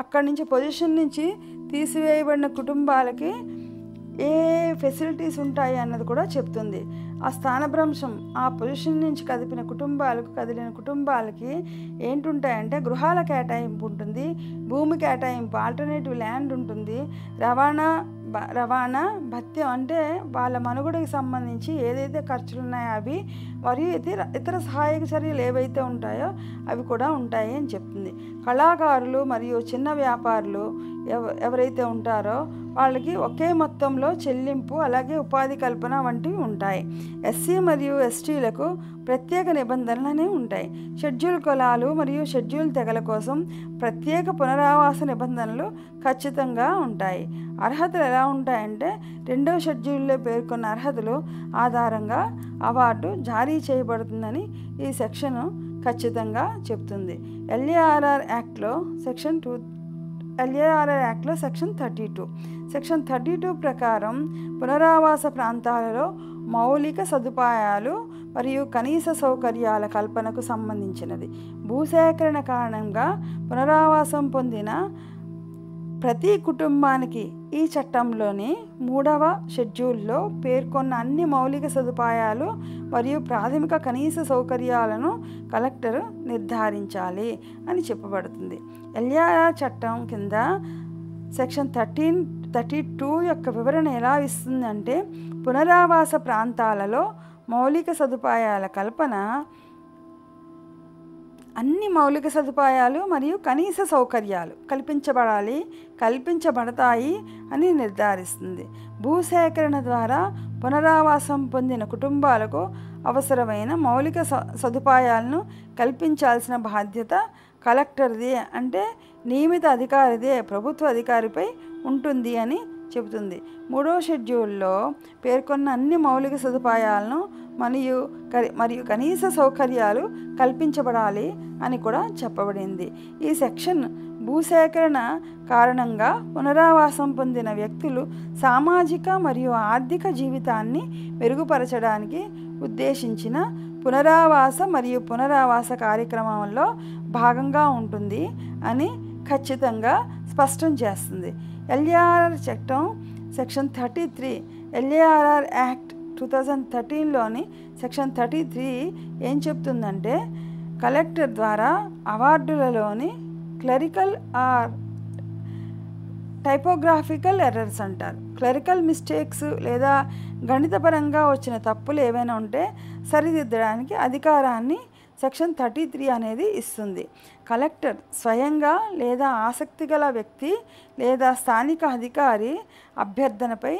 అక్కడి నుంచి పొజిషన్ నుంచి తీసివేయబడిన కుటుంబాలకి ఏ ఫెసిలిటీస్ ఉంటాయి అన్నది కూడా చెప్తుంది. ఆ స్థానభ్రంశం ఆ పొజిషన్ నుంచి కదిలిన కుటుంబాలకి ఏంటుంటాయంటే గృహాల కేటాయింపు ఉంటుంది, భూమి కేటాయింపు ఆల్టర్నేటివ్ ల్యాండ్ ఉంటుంది, రవాణా భత్యం అంటే వాళ్ళ మనుగడకి సంబంధించి ఏదైతే ఖర్చులు ఉన్నాయో అవి, మరియు ఇతర సహాయక చర్యలు ఏవైతే ఉంటాయో అవి కూడా ఉంటాయి అని చెప్తుంది. కళాకారులు మరియు చిన్న వ్యాపారులు ఎవరైతే ఉంటారో వాళ్ళకి ఒకే మొత్తంలో చెల్లింపు, అలాగే ఉపాధి కల్పన వంటివి ఉంటాయి. ఎస్సీ మరియు ఎస్టీలకు ప్రత్యేక నిబంధనలు ఉంటాయి. షెడ్యూల్ కులాలు మరియు షెడ్యూల్ తెగల కోసం ప్రత్యేక పునరావాస నిబంధనలు ఖచ్చితంగా ఉంటాయి. అర్హతలు ఎలా ఉంటాయంటే 2వ షెడ్యూల్లో పేర్కొన్న అర్హతలు ఆధారంగా అవార్డు జారీ చేయబడుతుందని ఈ సెక్షన్ ఖచ్చితంగా చెప్తుంది. ఎల్ఏఆర్ఆర్ యాక్ట్లో సెక్షన్ 32. సెక్షన్ 32 ప్రకారం పునరావాస ప్రాంతాలలో మౌలిక సదుపాయాలు మరియు కనీస సౌకర్యాల కల్పనకు సంబంధించినది. భూసేకరణ కారణంగా పునరావాసం పొందిన ప్రతి కుటుంబానికి ఈ చట్టంలోని 3వ షెడ్యూల్లో పేర్కొన్న అన్ని మౌలిక సదుపాయాలు మరియు ప్రాథమిక కనీస సౌకర్యాలను కలెక్టర్ నిర్ధారించాలి అని చెప్పబడుతుంది. ఎల్ఏఆర్ చట్టం కింద సెక్షన్ 32 యొక్క వివరణ ఎలా ఇస్తుందంటే, పునరావాస ప్రాంతాలలో మౌలిక సదుపాయాల కల్పన అన్ని మౌలిక సదుపాయాలు మరియు కనీస సౌకర్యాలు కల్పించబడతాయి అని నిర్ధారిస్తుంది. భూసేకరణ ద్వారా పునరావాసం పొందిన కుటుంబాలకు అవసరమైన మౌలిక సదుపాయాలను కల్పించాల్సిన బాధ్యత కలెక్టర్ది, అంటే నియమిత అధికారిదే, ప్రభుత్వ అధికారిపై ఉంటుంది అని చెబుతుంది. 3వ షెడ్యూల్లో పేర్కొన్న అన్ని మౌలిక సదుపాయాలను మరియు కనీస సౌకర్యాలు కల్పించబడాలి అని కూడా చెప్పబడింది. ఈ సెక్షన్ భూసేకరణ కారణంగా పునరావాసం పొందిన వ్యక్తులు సామాజిక మరియు ఆర్థిక జీవితాన్ని మెరుగుపరచడానికి ఉద్దేశించిన పునరావాస కార్యక్రమంలో భాగంగా ఉంటుంది అని ఖచ్చితంగా స్పష్టం చేస్తుంది. ఎల్ఏఆర్ఆర్ చట్టం సెక్షన్ 33, ఎల్ఏఆర్ఆర్ యాక్ట్ 2013లోని సెక్షన్ 33 ఏం చెప్తుందంటే, కలెక్టర్ ద్వారా అవార్డులలోని క్లరికల్ ఆర్ టైపోగ్రాఫికల్ ఎర్రర్స్ అంటారు, క్లరికల్ మిస్టేక్స్ లేదా గణితపరంగా వచ్చిన తప్పులు ఏవైనా ఉంటే సరిదిద్దడానికి అధికారాన్ని సెక్షన్ 33 అనేది ఇస్తుంది. కలెక్టర్ స్వయంగా లేదా ఆసక్తి గల వ్యక్తి లేదా స్థానిక అధికారి అభ్యర్థనపై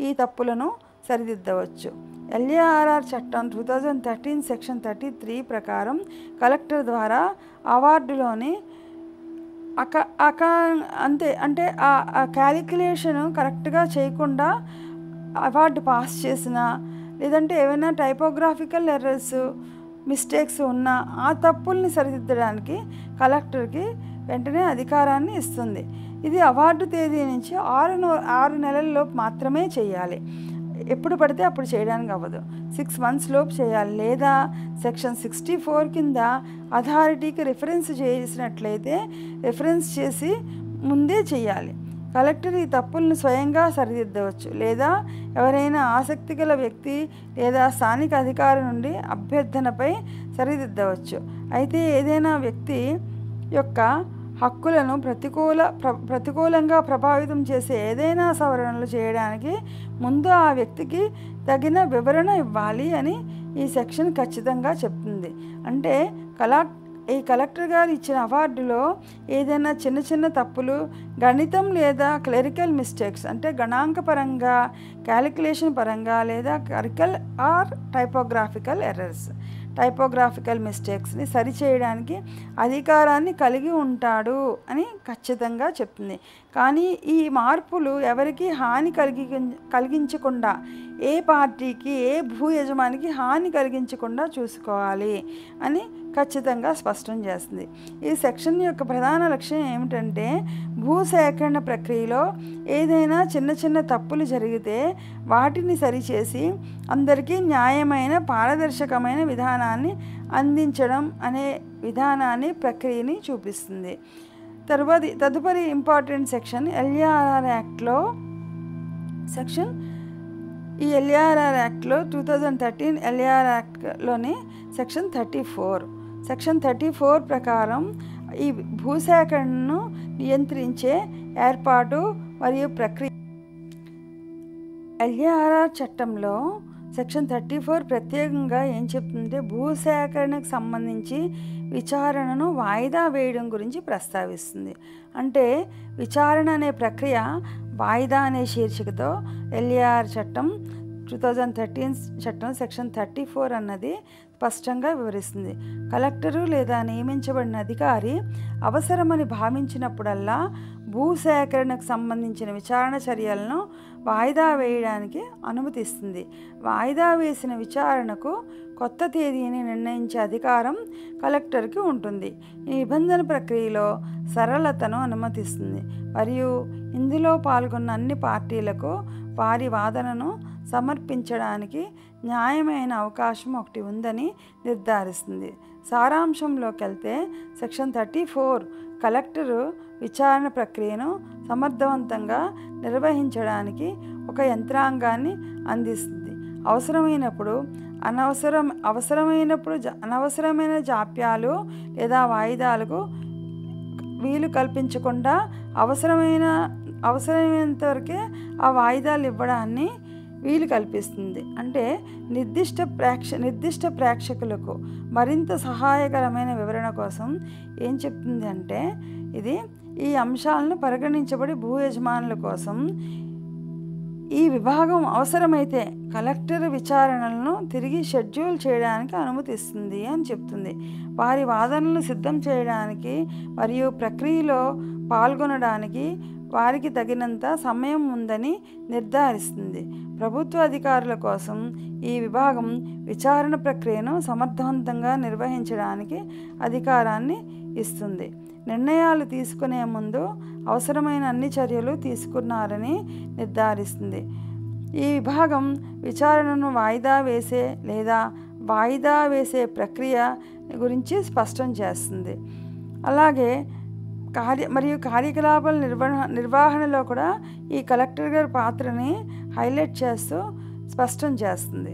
ఈ తప్పులను సరిదిద్దవచ్చు. ఎల్ఏఆర్ఆర్ చట్టం 2013 సెక్షన్ 33 ప్రకారం కలెక్టర్ ద్వారా అవార్డులోని అంటే ఆ క్యాలిక్యులేషన్ కరెక్ట్గా చేయకుండా అవార్డు పాస్ చేసిన, లేదంటే ఏమైనా టైపోగ్రాఫికల్ ఎర్రర్స్ మిస్టేక్స్ ఉన్న ఆ తప్పుల్ని సరిదిద్దడానికి కలెక్టర్కి వెంటనే అధికారాన్ని ఇస్తుంది. ఇది అవార్డు తేదీ నుంచి 6 నెలల్లోపు మాత్రమే చేయాలి. ఎప్పుడు పడితే అప్పుడు చేయడానికి అవ్వదు. 6 months లోపు చేయాలి. లేదా సెక్షన్ 64 కింద అథారిటీకి రిఫరెన్స్ చేసినట్లయితే రిఫరెన్స్ చేసి ముందే చేయాలి. కలెక్టర్ ఈ తప్పులను స్వయంగా సరిదిద్దవచ్చు, లేదా ఎవరైనా ఆసక్తి గల వ్యక్తి లేదా స్థానిక అధికారి నుండి అభ్యర్థనపై సరిదిద్దవచ్చు. అయితే ఏదైనా వ్యక్తి యొక్క హక్కులను ప్రతికూలంగా ప్రభావితం చేసే ఏదైనా సవరణలు చేయడానికి ముందు ఆ వ్యక్తికి తగిన వివరణ ఇవ్వాలి అని ఈ సెక్షన్ ఖచ్చితంగా చెప్తుంది. అంటే ఈ కలెక్టర్ గారు ఇచ్చిన అవార్డులో ఏదైనా చిన్న తప్పులు, గణితం లేదా క్లరికల్ మిస్టేక్స్ అంటే గణాంకపరంగా, క్యాలిక్యులేషన్ పరంగా లేదా క్లరికల్ ఆర్ టైపోగ్రాఫికల్ మిస్టేక్స్ని సరిచేయడానికి అధికారాన్ని కలిగి ఉంటాడు అని ఖచ్చితంగా చెప్తుంది. కానీ ఈ మార్పులు ఎవరికి హాని కలిగించకుండా, ఏ పార్టీకి, ఏ భూ యజమానికి హాని కలిగించకుండా చూసుకోవాలి అని ఖచ్చితంగా స్పష్టం చేస్తుంది. ఈ సెక్షన్ యొక్క ప్రధాన లక్ష్యం ఏమిటంటే, భూసేకరణ ప్రక్రియలో ఏదైనా చిన్న తప్పులు జరిగితే వాటిని సరిచేసి అందరికీ న్యాయమైన, పారదర్శకమైన విధానాన్ని అందించడం అనే ప్రక్రియని చూపిస్తుంది. తదుపరి ఇంపార్టెంట్ సెక్షన్ ఎల్ఏఆర్ఆర్ యాక్ట్లో ఈ ఎల్ఏఆర్ఆర్ యాక్ట్లో 2013 ఎల్ఏఆర్ యాక్ట్లోని సెక్షన్ 34. సెక్షన్ 34 ప్రకారం ఈ భూసేకరణను నియంత్రించే ఏర్పాటు మరియు ప్రక్రియ. ఎల్ఏఆర్ఆర్ చట్టంలో సెక్షన్ 34 ప్రత్యేకంగా ఏం చెప్తుందంటే భూసేకరణకు సంబంధించి విచారణను వాయిదా వేయడం గురించి ప్రస్తావిస్తుంది. అంటే విచారణ అనే ప్రక్రియ వాయిదా అనే శీర్షికతో LAR చట్టం 2013 చట్టం సెక్షన్ 34 అన్నది స్పష్టంగా వివరిస్తుంది. కలెక్టరు లేదా నియమించబడిన అధికారి అవసరమని భావించినప్పుడల్లా భూసేకరణకు సంబంధించిన విచారణ చర్యలను వాయిదా వేయడానికి అనుమతిస్తుంది. వాయిదా వేసిన విచారణకు కొత్త తేదీని నిర్ణయించే అధికారం కలెక్టర్కి ఉంటుంది. ఈ నిబంధన ప్రక్రియలో సరళతను అనుమతిస్తుంది మరియు ఇందులో పాల్గొన్న అన్ని పార్టీలకు వారి వాదనను సమర్పించడానికి న్యాయమైన అవకాశం ఒకటి ఉందని నిర్ధారిస్తుంది. సారాంశంలోకి వెళ్తే సెక్షన్ 34 కలెక్టరు విచారణ ప్రక్రియను సమర్థవంతంగా నిర్వహించడానికి ఒక యంత్రాంగాన్ని అందిస్తుంది. అవసరమైనప్పుడు అనవసరమైన జాప్యాలు లేదా వాయిదాలకు వీలు కల్పించకుండా అవసరమైనంత వరకే ఆ వాయిదాలు ఇవ్వడాన్ని వీలు కల్పిస్తుంది. అంటే నిర్దిష్ట ప్రేక్షకులకు మరింత సహాయకరమైన వివరణ కోసం ఏం చెప్తుంది అంటే ఈ అంశాలను పరిగణించబడి భూ యజమానుల కోసం ఈ విభాగం అవసరమైతే కలెక్టర్ విచారణలను తిరిగి షెడ్యూల్ చేయడానికి అనుమతిస్తుంది అని చెప్తుంది. వారి వాదనలను సిద్ధం చేయడానికి మరియు ప్రక్రియలో పాల్గొనడానికి వారికి తగినంత సమయం ఉందని నిర్ధారిస్తుంది. ప్రభుత్వ అధికారుల కోసం ఈ విభాగం విచారణ ప్రక్రియను సమర్థవంతంగా నిర్వహించడానికి అధికారాన్ని ఇస్తుంది. నిర్ణయాలు తీసుకునే ముందు అవసరమైన అన్ని చర్యలు తీసుకున్నారని నిర్ధారిస్తుంది. ఈ విభాగం విచారణను వాయిదా వేసే లేదా వాయిదా వేసే ప్రక్రియ గురించి స్పష్టం చేస్తుంది. అలాగే కార్యకలాపాల నిర్వహణలో కూడా ఈ కలెక్టర్ గారి పాత్రని హైలైట్ చేస్తూ స్పష్టం చేస్తుంది.